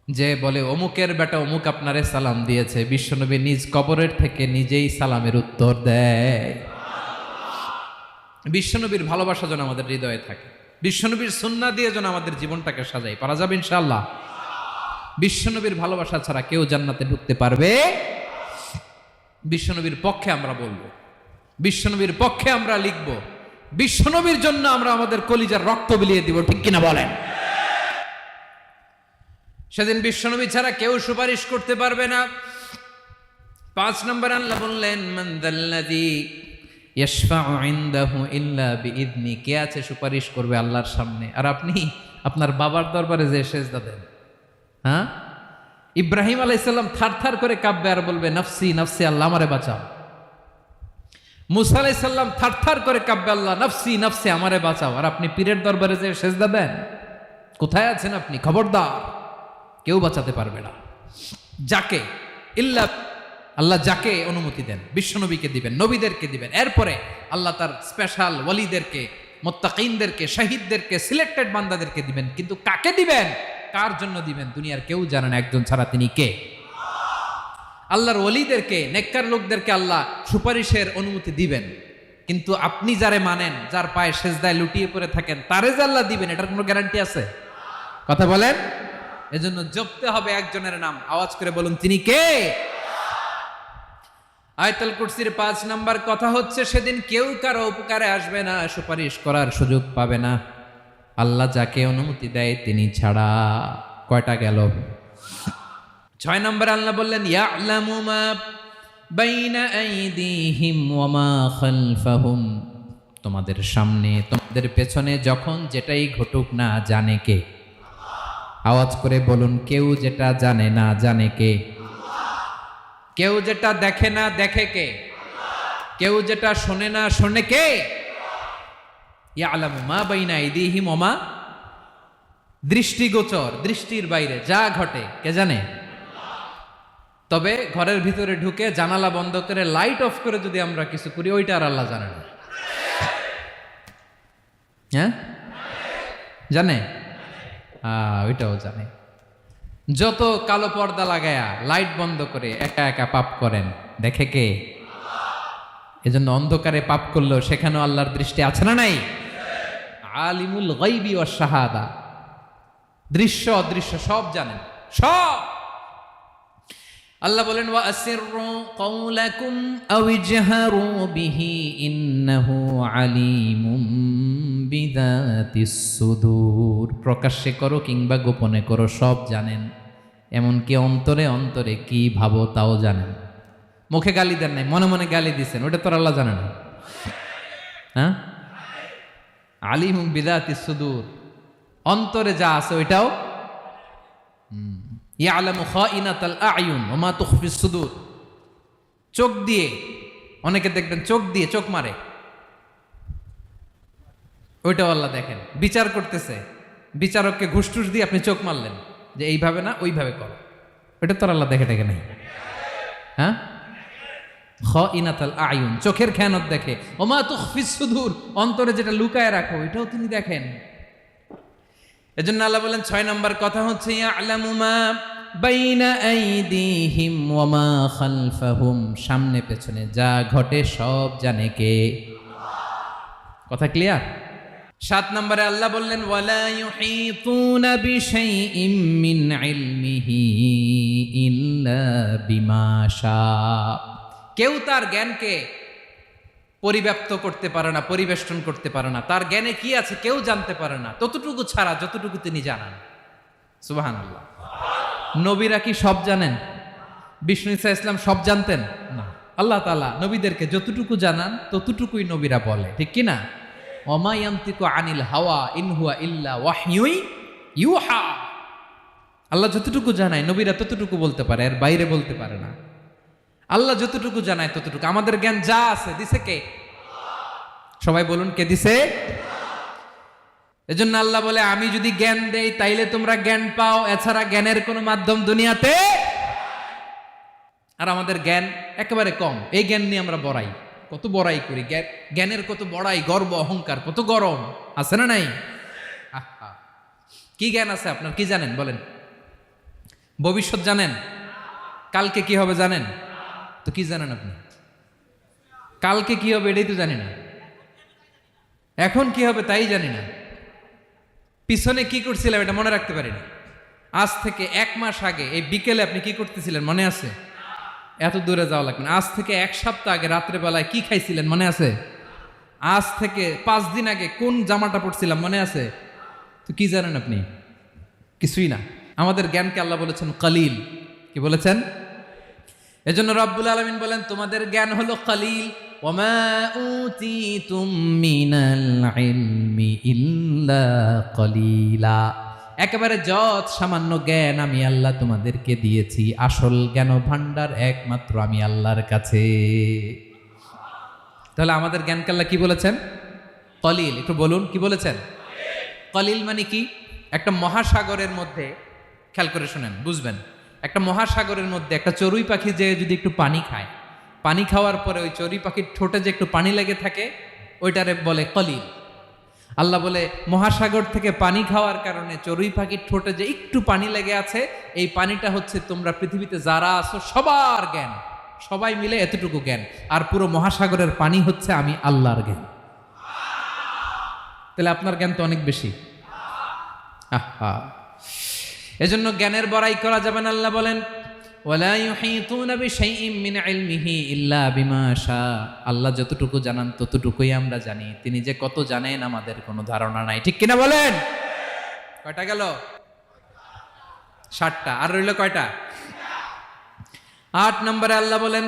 যে বলে অমুকের বেটা অমুক আপনারে সালাম দিয়েছে। বিশ্বনবী নিজ কবরের থেকে নিজেই সালামের উত্তর দেয়। বিশ্বনবীর ভালোবাসা যেন আমাদের হৃদয়ে থাকে, বিশ্বনবীর সুন্নাহ দিয়ে যেন আমাদের জীবনটাকে সাজাই। পারা যাবে ইনশাআল্লাহ? বিশ্বনবীর ভালোবাসা ছাড়া কেউ জান্নাতে ঢুকতে পারবে? বিশ্বনবীর পক্ষে আমরা বলবো, বিশ্বনবীর পক্ষে আমরা লিখব, বিশ্বনবীর জন্য আমরা আমাদের কলিজার রক্ত বিলিয়ে দিব, ঠিক কিনা বলেন? সেদিন বিশ্বনবী ছাড়া কেউ সুপারিশ করতে পারবে না। 5 নম্বর আল্লাহ বললেন মান যাল্লাযী ইয়াশফাউ ইনদাহু ইল্লা বিইযনি, কে আছে সুপারিশ করবে আল্লাহর সামনে? আর আপনি আপনার বাবার দরবারে যে সেজদা দেন, হ্যাঁ, ইব্রাহিম আলাইহিস সালাম থারথার করে কাঁপবে আর বলবে নফসি নফসি, আল্লাহ আমারে বাঁচাও। মুসা আলাইহিস সালাম থারথার করে কাঁপবে, আল্লাহ নফসি নফসি, আমারে বাঁচাও। আর আপনি পীরের দরবারে যে সেজদা দেন, কোথায় আছেন আপনি? খবরদার, কেউ বাঁচাতে পারবে না। যাকে ইল্লা, আল্লাহ যাকে অনুমতি দেন বিশ্বনবীকে দিবেন, নবীদেরকে দিবেন, এরপরে আল্লাহ তার স্পেশাল ওয়ালিদেরকে, মুত্তাকিনদেরকে, শহীদদেরকে, সিলেক্টেড বান্দাদেরকে দিবেন। কিন্তু কাকে দিবেন, কার জন্য দিবেন, দুনিয়ার কেউ জানে না একজন ছাড়া, তিনি কে? আল্লাহর ওয়ালিদেরকে, নেককার লোকদেরকে আল্লাহ সুপারিশের অনুমতি দিবেন। কিন্তু আপনি যারে মানেন, যার পায়ে সেজদায় লুটিয়ে পড়ে থাকেন, তারে যে আল্লাহ দিবেন, এটার কোনো গ্যারান্টি আছে? কথা বলেন। এজন্য জপতে হবে একজনের নাম, আওয়াজ করে বলুন তিনি কে? আয়াতুল কুরসির 5 নাম্বার কথা হচ্ছে সেদিন কেউ কারো উপকারে আসবে না, সুপারিশ করার সুযোগ পাবে না, আল্লাহ যাকে অনুমতি দেয় তিনি ছাড়া। কয়টা গেল? 6 নাম্বার আল্লাহ বললেন ইয়ালামু মা বাইনা আইদিহিম ওয়া মা খালফাহুম, তোমাদের সামনে তোমাদের পেছনে যখন যেটাই ঘটুক না জানে কে? আওয়াজ করে বলুন, কেউ যেটা জানে না জানে কে? কেউ যেটা দেখে না দেখে কে? কেউ যেটা শোনে না, শোনে কে? ইয়ালামু মা বাইনা আইদিহিম ওয়া মা, দৃষ্টিগোচর, দৃষ্টির বাইরে যা ঘটে কে জানে? তবে ঘরের ভিতরে ঢুকে জানালা বন্ধ করে লাইট অফ করে যদি আমরা কিছু করি, ওইটা আর আল্লাহ জানে না। হ্যাঁ, জানে? ওইটাও জানে। যত কালো পর্দা লাগায়া লাইট বন্ধ করে একা একা পাপ করেন, দেখে কে? এজন্য অন্ধকারে পাপ করলেও সেখানেও আল্লাহর দৃষ্টি আছে না নাই? আলিমুল গাইবি ওয়াশ শাহাদা, দৃশ্য অদৃশ্য সব জানেন, সব। আল্লাহ বলেন ওয়া আসিররু কাওলাকুম আও ইজহারু বিহি ইন্নাহু আলিমুম বিযাতিস সুদূর। প্রকাশ্যে করো কিংবা গোপনে করো, সব জানেন। এমনকি অন্তরে অন্তরে কি ভাবো তাও জানেন। মুখে গালি দেন নাই, মনে মনে গালি দিছেন, ওটা তো আল্লাহ জানে না? হ্যাঁ, আলিমুম বিযাতিস সুদূর, অন্তরে যা আছে ওইটাও। ইয়ালামু খাইনাতাল আয়ুন ওয়া মা তুখফিস সুদূর। চোখ দিয়ে, অনেকে দেখবেন চোখ দিয়ে চোখ মারে, ওইটাও আল্লাহ দেখেন। বিচার করতেছে, বিচারককে ঘুষ টুস দিয়ে আপনি চোখ মারলেন যে এইভাবে না ওইভাবে করো, ওইটা তো আল্লাহ দেখে দেখে নাই? হ্যাঁ, খাইনাতাল আয়ুন, চোখের খেয়ানত দেখে। ওয়া মা তুখফিস সুদূর, অন্তরে যেটা লুকায় রাখো ওইটাও তিনি দেখেন। এজন্য আল্লাহ বলেন 6 নম্বর কথা হচ্ছে ইয়ালামু মা বাইনা আইদিহিম ওয়া মা খালফাহুম, সামনে পেছনে যা ঘটে সব জানে কে? কথা ক্লিয়ার? 7 নম্বরে আল্লাহ বললেন ওয়ালা ইউহিতুনা বিশাইইম মিন ইলমিহি ইল্লা বিমা শা। কেউ তার জ্ঞানকে পরিব্যাপ্ত করতে পারে না, পরিবেষ্টন করতে পারে না। তার জ্ঞানে কি আছে কেউ জানতে পারে না, ততটুকু ছাড়া যতটুকু তিনি জানান। সুবহানাল্লাহ। নবীরা কি সব জানেন? বিষ্ণু ঈসা ইসলাম সব জানতেন না। আল্লাহ তাআলা নবীদেরকে যতটুকু জানান ততটুকুই নবীরা বলে, ঠিক কি না? ওয়া মা ইয়ানতিকু আনিল হাওয়া ইন হুয়া ইল্লা ওয়াহয়ুন ইউহা। আল্লাহ যতটুকু জানায় নবীরা ততটুকু বলতে পারে, এর বাইরে বলতে পারে না। আল্লাহ যতটুকু জানায় ততটুকু। আমাদের জ্ঞান যা আছে দিছে কে? সবাই বলুন, কে দিছে? এজন্য আল্লাহ বলে আমি যদি জ্ঞান দেই তাইলে তোমরা জ্ঞান পাও, এছাড়া জ্ঞানের কোনো মাধ্যম দুনিয়াতে। আর আমাদের জ্ঞান একেবারে কম, এই জ্ঞান নিয়ে আমরা বড়াই, কত বড়াই করি, জ্ঞানের কত বড়াই, গর্ব অহংকার, কত গরম আছে না নাই? আহা, কি জ্ঞান আছে আপনার? কি জানেন বলেন? ভবিষ্যৎ জানেন? কালকে কি হবে জানেন? তো কি জানেন আপনি? কালকে কি হবে এটাই তো জানি না, এখন কি হবে তাই জানি না, পিছনে কি করছিলাম এটা মনে রাখতে পারি না। আজ থেকে 1 মাস আগে এই বিকেলে আপনি কি করতেছিলেন মনে আছে? এত দূরে যাওয়া লাগবে না। আজ থেকে 1 সপ্তাহ আগে রাত্রে বেলায় কি খাইছিলেন মনে আছে? আজ থেকে 5 দিন আগে কোন জামাটা পড়ছিলাম মনে আছে? তো কি জানেন আপনি? কিছুই না। আমাদের জ্ঞানকে আল্লাহ বলেছেন কলিল। কি বলেছেন? এজন্য রব্বুল আলামিন বলেন তোমাদের জ্ঞান হলো কলিল। ওয়ামা উতিতুম মিনাল ইলমি ইল্লা কলিলা। একেবারে যত সামান্য জ্ঞান আমি আল্লাহ তোমাদেরকে দিয়েছি, আসল জ্ঞান ভান্ডার একমাত্র আমি আল্লাহর কাছে। তাহলে আমাদের জ্ঞানকে আল্লাহ কি বলেছেন? কলিল। একটু বলুন কি বলেছেন? কলিল মানে কি? একটা মহাসাগরের মধ্যে, খেয়াল করে শুনেন বুঝবেন, একটা মহাসাগরের মধ্যে একটা চড়ুই পাখি যে যদি একটু পানি খায়, পানি খাওয়ার পরে ওই চড়ুই পাখির ঠোঁটে যে একটু পানি লেগে থাকে ওইটারে বলে কলিল। আল্লাহ বলে মহাসাগর থেকে পানি খাওয়ার কারণে চড়ুই পাখির ঠোঁটে যে একটু পানি লেগে আছে, এই পানিটা হচ্ছে তোমরা পৃথিবীতে যারা আছো সবার জ্ঞান, সবাই মিলে এতটুকু জ্ঞান, আর পুরো মহাসাগরের পানি হচ্ছে আমি আল্লাহর জ্ঞান। তাহলে আপনার জ্ঞান তো অনেক বেশি। আহা, এজন্য জ্ঞানের বড়াই করা যাবে না। আল্লাহ বলেন ওয়ালা ইউহিতুনা বিশাইইম মিন ইলমিহি ইল্লা বিমা শা। আল্লাহ যতটুকু জানান ততটুকুই আমরা জানি, তিনি যে কত জানেন আমাদের কোনো ধারণা নাই, ঠিক কিনা বলেন? কয়টা গেল? 7টা। আর রইল কয়টা? 8 নম্বরে আল্লাহ বলেন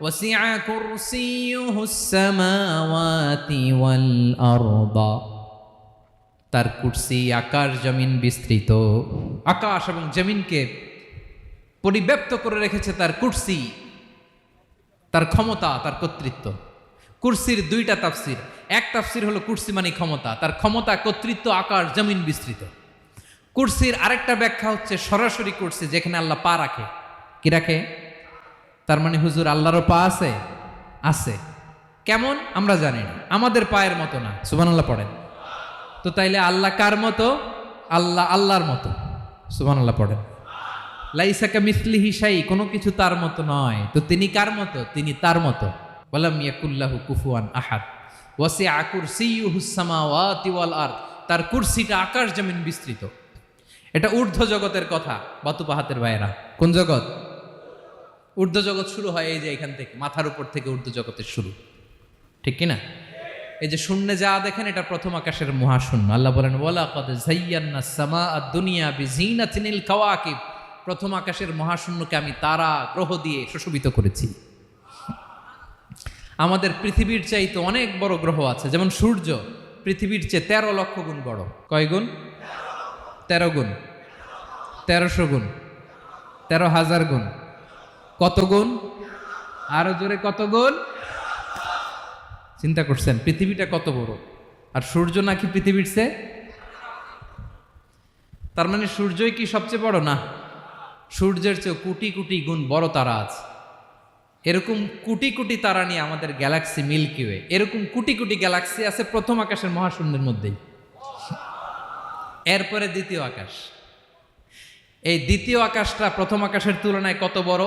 ওয়াসিআ কুরসিয়ুহুস সামাওয়াতি ওয়াল আরদা। তার কুরসি আকাশ জমিন বিস্তৃত, আকাশ এবং জমিনকে পরিব্যাপ্ত করে রেখেছে তার কুরসি, তার ক্ষমতা, তার কর্তৃত্ব। কুরসির দুইটা তাফসির। এক তাফসির হলো কুরসি মানে ক্ষমতা, তার ক্ষমতা, কর্তৃত্ব, আকাশ জমিন বিস্তৃত। কুরসির আরেকটা ব্যাখ্যা হচ্ছে সরাসরি কুরসি, যেখানে আল্লাহ পা রাখে। কি রাখে? তার মানে হুজুর আল্লাহরও পা আছে? আছে। কেমন আমরা জানি না, আমাদের পায়ের মতো না। সুবহানাল্লাহ পড়েন। তো তাইলে আল্লাহ কার মতো? আল্লাহ আল্লাহর মতো। সুবহানাল্লাহ পড়েন। লাইসা কামিসলিহি শাই, কোনো কিছু তার মতো নয়। তো তিনি কার মতো? তিনি তার মতো। ওয়ালাম ইয়াকুল্লাহু কুফুয়ান আহাদ। ওয়াসিআ কুরসিয়ুহুস সামাওয়াতি ওয়াল আরদ, তার কুরসিটা আকাশ জমিন বিস্তৃত। এটা ঊর্ধ্ব জগতের কথা বাতুপাহাতের ভাইয়েরা। কোন জগৎ? ঊর্ধ্ব জগৎ শুরু হয় এই যে এখান থেকে, মাথার উপর থেকে ঊর্ধ্ব জগতের শুরু, ঠিক কি না? এই যে শূন্যে যা দেখেন এটা প্রথম আকাশের মহাশূন্য। আল্লাহ বলেন ওয়ালাকাদ যায়্যানাস সামাআদ দুনিয়া বিজিনাতিনিল কাওয়াকিব, প্রথম আকাশের মহাশূন্যকে আমি তারা গ্রহ দিয়ে সুশোভিত করেছি। আমাদের পৃথিবীর চাইতে অনেক বড় গ্রহ আছে, যেমন সূর্য পৃথিবীর চেয়ে 13 লক্ষ গুণ বড়। কয় গুণ? 13 গুণ, 1300 গুণ, 13,000 গুণ। কত গুণ? আরো জোরে কত গুণ? চিন্তা করছেন পৃথিবীটা কত বড়, আর সূর্য নাকি পৃথিবীর চেয়ে? তার মানে সূর্যই কি সবচেয়ে বড়? না, সূর্যের চেয়ে কোটি কোটি গুণ বড় তারা আছে। এরকম কোটি কোটি তারা নিয়ে আমাদের গ্যালাক্সি মিল্কি ওয়ে, এরকম কোটি কোটি গ্যালাক্সি আছে প্রথম আকাশের মহাশূন্যের মধ্যেই। এরপরে দ্বিতীয় আকাশ। এই দ্বিতীয় আকাশটা প্রথম আকাশের তুলনায় কত বড়?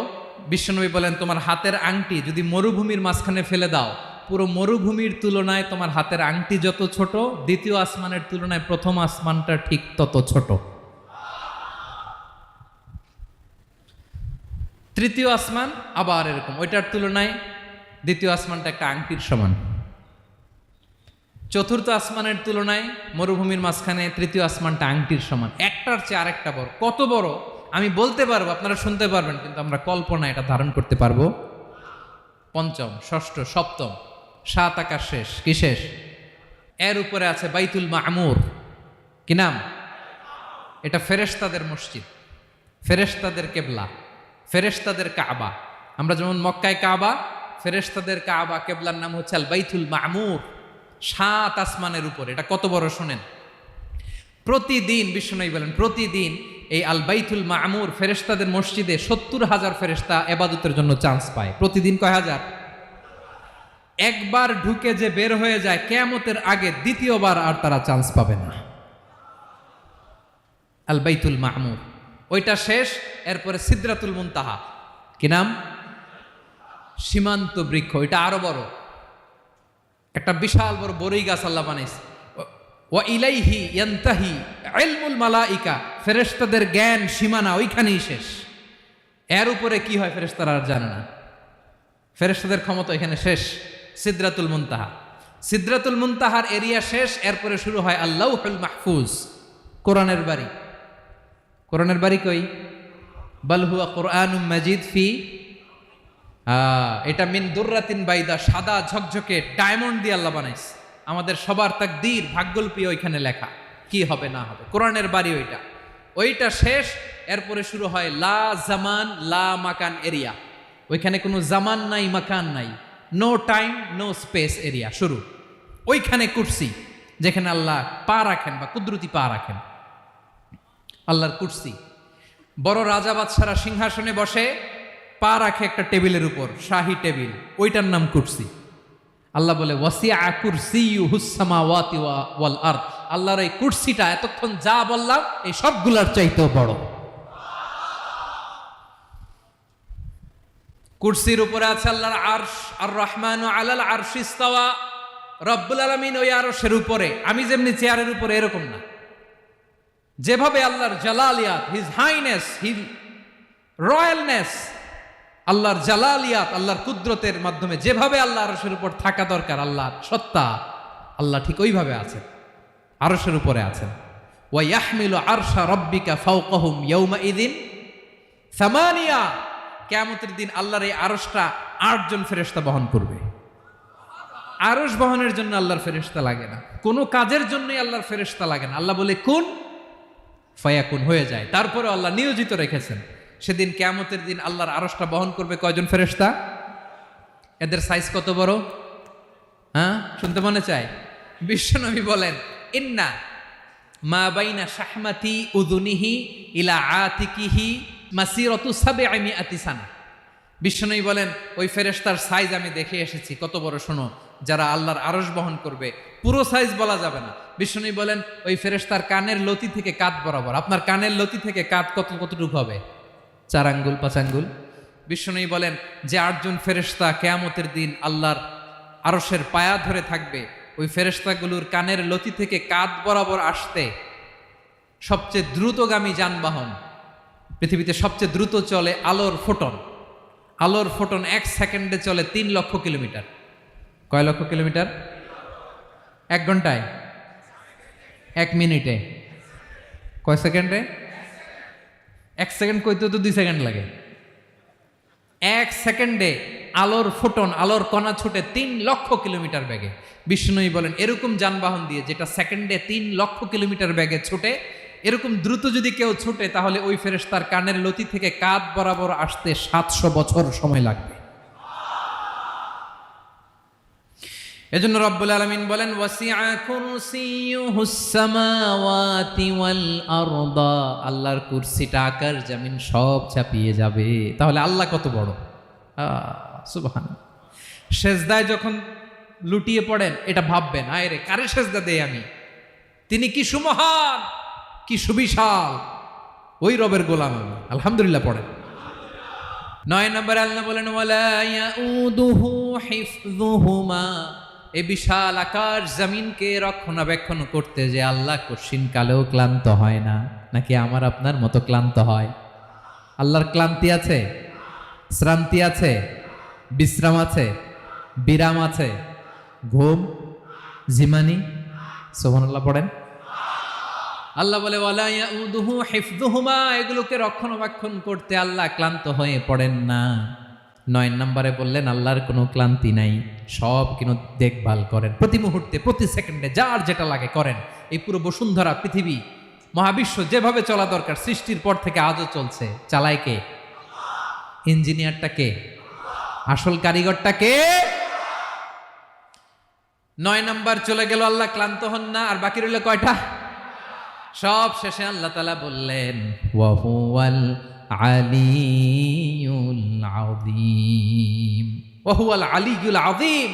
বিশ্বনবী বলেন তোমার হাতের আংটি যদি মরুভূমির মাঝখানে ফেলে দাও, পুরো মরুভূমির তুলনায় তোমার হাতের আংটি যত ছোট, দ্বিতীয় আসমানের তুলনায় প্রথম আসমানটা ঠিক তত ছোট। তৃতীয় আসমান আবার এরকম, ওইটার তুলনায় দ্বিতীয় আসমানটা একটা আংটির সমান। চতুর্থ আসমানের তুলনায় মরুভূমির মাঝখানে তৃতীয় আসমানটা আংটির সমান। একটার চেয়ে আরেকটা বড়। কত বড় আমি বলতে পারবো, আপনারা শুনতে পারবেন, কিন্তু আমরা কল্পনা এটা ধারণ করতে পারবো? পঞ্চম, ষষ্ঠ, সপ্তম, 7 আকাশ শেষ। কি শেষ? এর উপরে আছে বাইতুল মামুর। কি নাম? এটা ফেরেশতাদের মসজিদ, ফেরেশতাদের কেবলা, ফেরেশতাদের কাবা। আমরা যেমন মক্কায় কাবা, ফেরেশতাদের কাবা কেবলার নাম হচ্ছে আল বাইতুল মামুর। 7 আসমানের উপরে। এটা কত বড় শোনেন। প্রতিদিন বিশ্বনবী বলেন প্রতিদিন এই আল বাইতুল মামুর ফেরেশতাদের মসজিদে 70,000 ফেরেশতা ইবাদতের জন্য চান্স পায়। প্রতিদিন কয় হাজার? একবার ঢুকে যে বের হয়ে যায় কিয়ামতের আগে দ্বিতীয়বার আর তারা চান্স পাবে না। আল বাইতুল মামুর ওইটা শেষ। এরপরে সিদরাতুল মুনতাহা। কি নাম? সীমান্ত বৃক্ষ। এটা আরো বড়, একটা বিশাল বড় বড়ই গাছ আল্লাহ বানাইছে। ওয়া ইলাইহি ইয়ানতাহি ইলমুল মালাইকা, ফেরেশতাদের জ্ঞান সীমানা ওইখানেই শেষ। এর উপরে কি হয় ফেরেশতারা আর জানে না। ফেরেশতাদের ক্ষমতা এখানে শেষ। সিদরাতুল মুনতাহা, সিদরাতুল মুনতাহার এরিয়া শেষ। এরপরে শুরু হয় আল্লাহুল মাহফুজ, কোরআনের বাড়ি। কোরআনের বাড়ি কই? বাল হুয়া কুরআনুম মাজিদ ফি, এটা মিন দুররাতিন বাইদা, সাদা ঝকঝকে ডায়মন্ড দিয়ে আল্লাহ বানাইছে। আমাদের সবার তাকদীর ভাগ্যলিপি ওইখানে লেখা, কি হবে না হবে। কোরআনের বাড়ি ওইটা, ওইটা শেষ। এরপরে শুরু হয় লা জামান লা মাকান এরিয়া। ওইখানে কোনো জামান নাই, মাকান নাই, no time no space area শুরু। ওইখানে কুরসি, যেখানে আল্লাহ পা রাখেন বা কুদরতি পা রাখেন, আল্লাহর কুরসি। বড় রাজা বাদশারা সিংহাসনে বসে পা রাখে একটা টেবিলের উপর, শাহী টেবিল, ওইটার নাম কুরসি। আল্লাহ বলে ওয়াসিআ কুরসিয়ুহুস সামাওয়াতি ওয়াল আরদ, আল্লাহর এই কুরসিটা এতক্ষণ যা বললাম এই সবগুলার চাইতেও বড়। কুরসির উপরে আছে আল্লাহর আরশ। আর রহমানু আলাল আরশি ইস্তাওয়া, রব্বুল আলামিন ওই আরশের উপরে। আমি যেমনি চেয়ারের উপরে এরকম না, যেভাবে আল্লাহর জালালিয়াত, হিজ হাইনেস, হিজ রয়্যালনেস, আল্লাহর জালালিয়াত, আল্লাহর কুদরতের মাধ্যমে যেভাবে আল্লাহ আরশের উপর থাকা দরকার, আল্লাহর সত্তা, আল্লাহ ঠিক ওইভাবে আছেন, আরশের উপরে আছেন। ওয়া ইয়াহমিলু আরশা রাব্বিকা ফাওকাহুম ইয়াউমাইযিন সামানিয়া, কিয়ামতের দিন আল্লাহর এই আরশটা 8 জন ফেরেশতা বহন করবে। আরশ বহনের জন্য আল্লাহর ফেরেশতা লাগে না, কোনো কাজের জন্যই আল্লাহর ফেরেশতা লাগে না। আল্লাহ বলে কুন ফায়াকুন, হয়ে যায়। তারপরে আল্লাহ নিয়োজিত রেখেছেন। সেদিন কিয়ামতের দিন আল্লাহর আরশটা বহন করবে কয়জন ফেরেশতা? এদের সাইজ কত বড়? হ্যাঁ, শুনতে মনে চায়? বিশ্বনবী বলেন, ইন্না মা বাইনা শাহমাতি উযুনিহি ইলা আতিকিহি মাসিরাতু সাবঈমিআতি সানা। বিশ্বনবী বলেন, ওই ফেরেশতার সাইজ আমি দেখে এসেছি, কত বড় শোনো, যারা আল্লাহর আরশ বহন করবে, পুরো সাইজ বলা যাবে না। বিশ্বনবী বলেন, ওই ফেরেশতার কানের লতি থেকে কাঁধ বরাবর। আপনার কানের লতি থেকে কাঁধ কতটুকু হবে? 4 আঙ্গুল 5 আঙ্গুল। বিশ্বনবী বলেন, যে 8 জন ফেরেশতা কিয়ামতের দিন আল্লাহর আরশের পায়া ধরে থাকবে, ওই ফেরেশতাগুলোর কানের লতি থেকে কাঁধ বরাবর আসতে সবচেয়ে দ্রুতগামী যানবাহন, পৃথিবীতে সবচেয়ে দ্রুত চলে আলোর ফোটন। আলোর ফোটন 1 সেকেন্ডে চলে 3 লক্ষ কিলোমিটার। কয় লক্ষ কিলোমিটার? 1 ঘন্টায়? 1 মিনিটে? কয় সেকেন্ডে? 1 সেকেন্ড কইতে তো 2 সেকেন্ড লাগে। 1 সেকেন্ডে আলোর ফোটন, আলোর কণা ছুটে 3 লক্ষ কিলোমিটার বেগে। বিষ্ণুই বলেন, এরকম যানবাহন দিয়ে যেটা সেকেন্ডে 3 লক্ষ কিলোমিটার বেগে ছুটে, এরকম দ্রুত যদি কেউ ছুটে, তাহলে ওই ফেরেশতার কানের লতি থেকে কাঁধ বরাবর আসতে 700 বছর সময় লাগবে। এজন্য রব্বুল আলামিন বলেন, ওয়াসিআ কুরসিয়ুহুস সামাওয়াতি ওয়াল আরদা, আল্লাহর কুরসিটা আকাশ জমিন সব চাপিয়ে যাবে। তাহলে আল্লাহ কত বড়! সুবহানাল্লাহ। সেজদায় যখন লুটিয়ে পড়েন, এটা ভাববেন, আয় রে, কারে সেজদা দেই আমি? তিনি কি সুমহান, কি সুবিশাল! ওই রবের গোলাম আমি। আলহামদুলিল্লাহ পড়েন। 9 নম্বরে আল্লাহ বলেন, ওয়ালা ইয়াউদুহু হিফযুহুমা, এই বিশাল আকাশ জমিনকে রক্ষণাবেক্ষণ করতে যে আল্লাহ কঠিন কালেও ক্লান্ত হয় না। নাকি আমার আপনার মতো ক্লান্ত হয়? আল্লাহর ক্লান্তি আছে? শ্রান্তি আছে? বিশ্রাম আছে? বিরাম আছে? ঘুম, জিমানি? সুবহানাল্লাহ পড়েন। আল্লাহ বলে, ওয়ালা ইয়াউদুহু হিফযুহুমা, এগুলোকে রক্ষণাবেক্ষণ করতে আল্লাহ ক্লান্ত হয়ে পড়েন না। 9 নম্বরে বললেন, আল্লাহর কোনো ক্লান্তি নাই, সব কিন্তু দেখভাল করেন, প্রতি মুহূর্তে প্রতি সেকেন্ডে যার যেটা লাগে করেন। এই পুরো বসুন্ধরা, পৃথিবী, মহাবিশ্ব যেভাবে চলা দরকার সৃষ্টির পর থেকে আজও চলছে। চালায় কে? ইঞ্জিনিয়ারটা কে? আসল কারিগরটা কে? 9 নাম্বার চলে গেল, আল্লাহ ক্লান্ত হন না। আর বাকি রইল কয়টা? সব শেষে আল্লাহ তাআলা বললেন, ওয়া হুয়াল আলিয়ুল আযীম, ওয়া হুয়াল আলিয়ুল আযীম,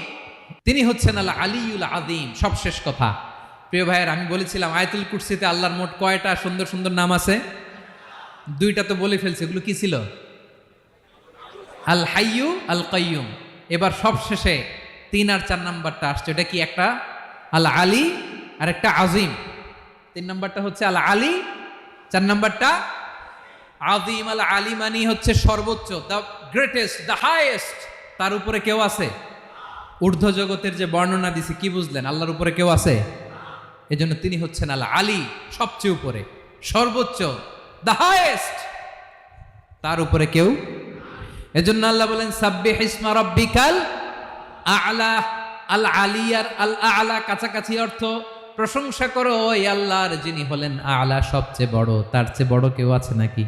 তিনি হচ্ছেন আল আলিয়ুল আযীম। সব শেষ কথা। প্রিয় ভাইয়ের, আমি বলেছিলাম আয়াতুল কুরসিতে আল্লাহর মোট কয়টা সুন্দর সুন্দর নাম আছে? 2টা তো বলে ফেলছে। এগুলো কি ছিল? আল হাইয়ু, আল কাইয়ুম। এবার সব শেষে 3 আর 4 নাম্বারটা আসছে। এটা কি? একটা আল আলী আর একটা আযীম। 3 নাম্বারটা হচ্ছে আল আলী, 4 নাম্বারটা আযীম। আল আলী মানে হচ্ছে সর্বোচ্চ, দ্য গ্রেটেস্ট, দ্য হাইয়েস্ট। তার উপরে কেউ আছে? ঊর্ধ্ব জগতের যে বর্ণনা দিছি, কি বুঝলেন? আল্লাহর উপরে কেউ আছে? এজন্য তিনি হচ্ছেন আল আলী, সবচেয়ে উপরে, সর্বোচ্চ, দ্য হাইয়েস্ট। তার উপরে কেউ। এজন্য আল্লাহ বলেন, সাব্বিহ ইসমা রাব্বিকাল আ'লা। আল আলিয়ার আল আ'লা কাছাকাছি অর্থ, প্রশংসা করো ওই আল্লাহর যিনি হলেন আ'লা, সবচেয়ে বড়। তার চেয়ে বড় কেউ আছে নাকি?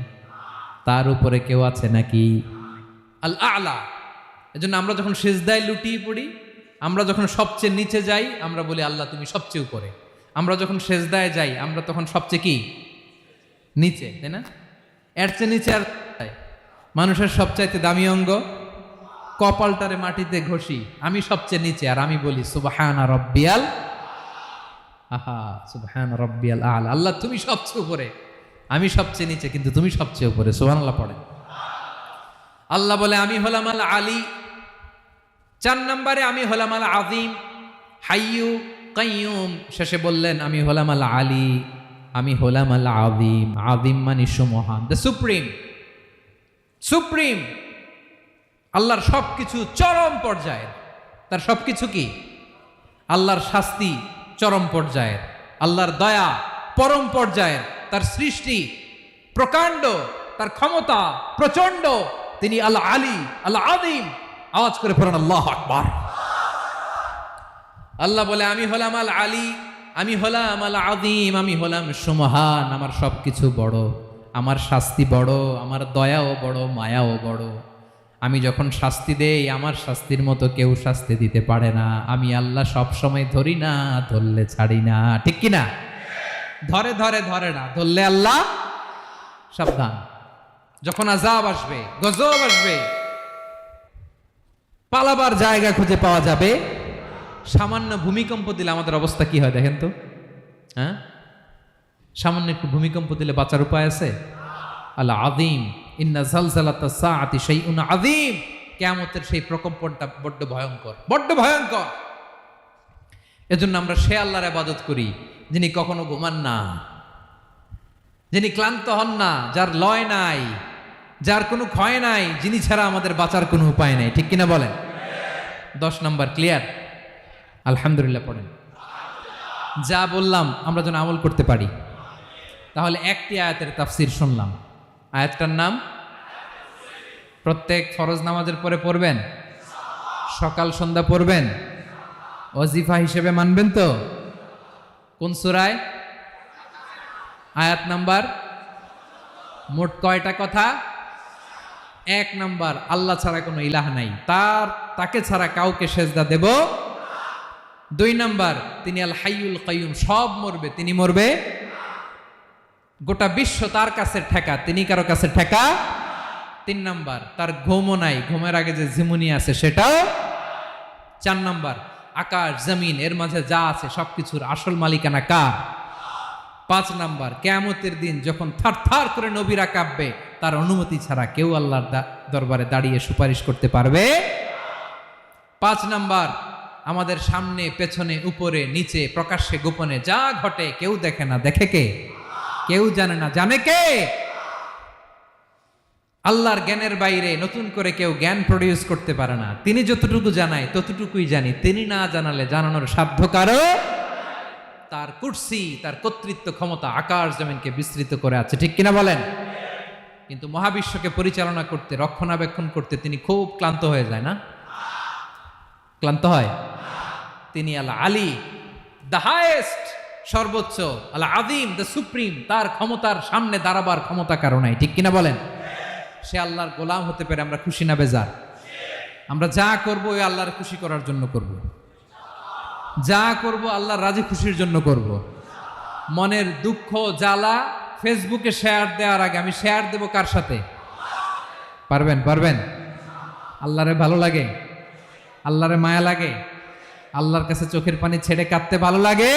তার উপরে কেউ আছে নাকি? আল আ'লা। এজন্য আমরা যখন সিজদায় লুটিয়ে পড়ি, আমরা যখন সবচেয়ে নিচে যাই, আমরা বলি আল্লাহ তুমি সবচেয়ে উপরে। আমরা যখন সিজদায় যাই, আমরা তখন সবচেয়ে কি? নিচে, তাই না? এর চেয়ে নিচে আর মানুষের সবচাইতে দামি অঙ্গ, কপালটারে মাটিতে ঘষি, আমি সবচেয়ে নিচে, আর আমি বলি সুবহানা রাব্বিয়াল, আহা সুবহানা রাব্বিয়াল আ'লা। আল্লাহ তুমি সবচেয়ে উপরে, আমি সবচেয়ে নিচে, কিন্তু তুমি সবচেয়ে উপরে। সুবহানাল্লাহ পড়ে। আল্লাহ বলে, আমি হলাম আল আলী। 4 নম্বরে আমি হলাম আল আযীম, হাইয়ু কাইয়ুম। শেষে বললেন, আমি হলাম আল আলী, আমি হলাম আল আযীম। আযীম মানে সুমহান, দ্য সুপ্রিম। সুপ্রিম। আল্লাহর সবকিছু চরম পর্যায়ের। তার সবকিছু কি? আল্লাহর শাস্তি চরম পর্যায়ের, আল্লাহর দয়া পরম পর্যায়ের, তার সৃষ্টি প্রকাণ্ড, তার ক্ষমতা প্রচন্ড। তিনি আল আলী, আল আযীম। আওয়াজ করে পড়েন আল্লাহু আকবার। আল্লাহ বলে, আমি হলাম আল আলী, আমি হলাম আল আযীম, আমি হলাম সুমহান। আমার সবকিছু বড়, আমার শাস্তি বড়, আমার দয়াও বড়, মায়াও বড়। আমি যখন শাস্তি দেই আমার শাস্তির মতো কেউ শাস্তি দিতে পারে না। আমি আল্লাহ সব সময় ধরি না, ধরলে ছাড়ি না। ঠিক কি না? ধরে ধরে ধরে না, ধরলে আল্লাহ সাবধান। যখন আযাব আসবে, গজব আসবে, পালাবার জায়গা খুঁজে পাওয়া যাবে। সামান্য ভূমিকম্প দিলে আমাদের অবস্থা কি হয় দেখেন তো। হ্যাঁ, সামান্য একটু ভূমিকম্প দিলে বাঁচার উপায় আছে? আল আযীম ইন্না যালযালাতাস সাআতি শাইউন আযীম। কিয়ামতের সেই প্রকম্পনটা বড্ড ভয়ঙ্কর, বড্ড ভয়ঙ্কর। এজন্য আমরা সে আল্লাহর ইবাদত করি যিনি কখনো ঘুমান না, যিনি ক্লান্ত হন না, যার লয় নাই, যার কোনো ক্ষয় নাই, যিনি ছাড়া আমাদের বাঁচার কোনো উপায় নাই। ঠিক কিনা বলেন? 10 নম্বর ক্লিয়ার? আলহামদুলিল্লাহ পড়েন। যা বললাম আমরা যেন আমল করতে পারি। তাহলে একটি আয়াতের তাফসীর শুনলাম। আয়াতটার নাম প্রত্যেক ফরজ নামাজের পরে পড়বেন, সকাল সন্ধ্যা পড়বেন, ওয়াজিফা হিসেবে মানবেন তো? কোন সূরায়? আয়াত নাম্বার? মোট কয়টা কথা? 1 নাম্বার, আল্লাহ ছাড়া কোনো ইলাহ নাই, তাকে ছাড়া কাউকে সেজদা দেব। 2 নাম্বার, তিনি আল হাইয়ুল কাইয়ুম, সব মরবে, তিনি মরবে। গোটা বিশ্ব তার কাছে ঠেকা, তিনি কারো কাছে ঠেকা। 3 নাম্বার, তার ঘুমও নাই, ঘুমের আগে যে ঝিমুনি আছে সেটাও। 4 নাম্বার, আকাশ জমিন এর মাঝে যা আছে সবকিছুর আসল মালিকানা কার? 5 নাম্বার, কিয়ামতের দিন যখন থারথার করে নবীরা কাঁপবে, তার অনুমতি ছাড়া কেউ আল্লাহর দরবারে দাঁড়িয়ে সুপারিশ করতে পারবে। 5 নাম্বার, আমাদের সামনে পেছনে উপরে নিচে প্রকাশ্যে গোপনে যা ঘটে কেউ দেখে না, দেখে কে? কেউ জানে না, জানে কে? আল্লাহর জ্ঞানের বাইরে নতুন করে কেউ জ্ঞান প্রডিউস করতে পারে না। তিনি যতটুকু জানায় ততটুকুই জানি, তিনি না জানালে জানানোর সাধ্য কারো। তার কুরসি, তার কর্তৃত্ব ক্ষমতা আকাশ জমিনকে বিস্তৃত করে আছে। ঠিক কিনা বলেন? কিন্তু মহাবিশ্বকে পরিচালনা করতে, রক্ষণাবেক্ষণ করতে তিনি খুব ক্লান্ত হয়ে যায় না? ক্লান্ত হয়? তিনি আল আলী, দ্য হাইয়েস্ট, সর্বোচ্চ, আল আযীম, দ্য সুপ্রিম, তার ক্ষমতার সামনে দাঁড়াবার ক্ষমতা কারো নাই। ঠিক কিনা বলেন? সে আল্লাহর গোলাম হতে পেরে আমরা খুশি না বেজার? আমরা যা করব ওই আল্লাহর খুশি করার জন্য করব, যা করব আল্লাহর রাজি খুশির জন্য করব। মনের দুঃখ জ্বালা ফেসবুকে শেয়ার দেওয়ার আগে আমি শেয়ার দেব কার সাথে? পারবেন? পারবেন? আল্লাহরে ভালো লাগে? আল্লাহরে মায়া লাগে? আল্লাহর কাছে চোখের পানি ছেড়ে কাঁদতে ভালো লাগে?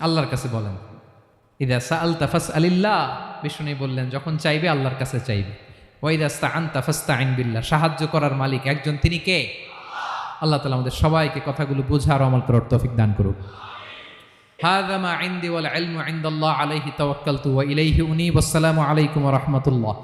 আল্লাহর কাছে বলেন। ইদা সাআলতা ফাসআলিল্লাহ, বিষ্ণু বললেন যখন চাইবে আল্লাহর কাছে চাইবে। ওয়া ইদা ইসতাআনতা ফাসতাইন বিল্লাহ, সাহায্য করার মালিক একজন, তিনি কে? আল্লাহ তাআলা আমাদের সবাইকে কথাগুলো বোঝার আমল করার তৌফিক দান করুক। হাযা মা ইনদি ওয়াল ইলমু ইনদাল্লাহ আলাইহি তাওয়াক্কালতু ওয়া ইলাইহি উনীব। আসসালামু আলাইকুম ওয়া রাহমাতুল্লাহ।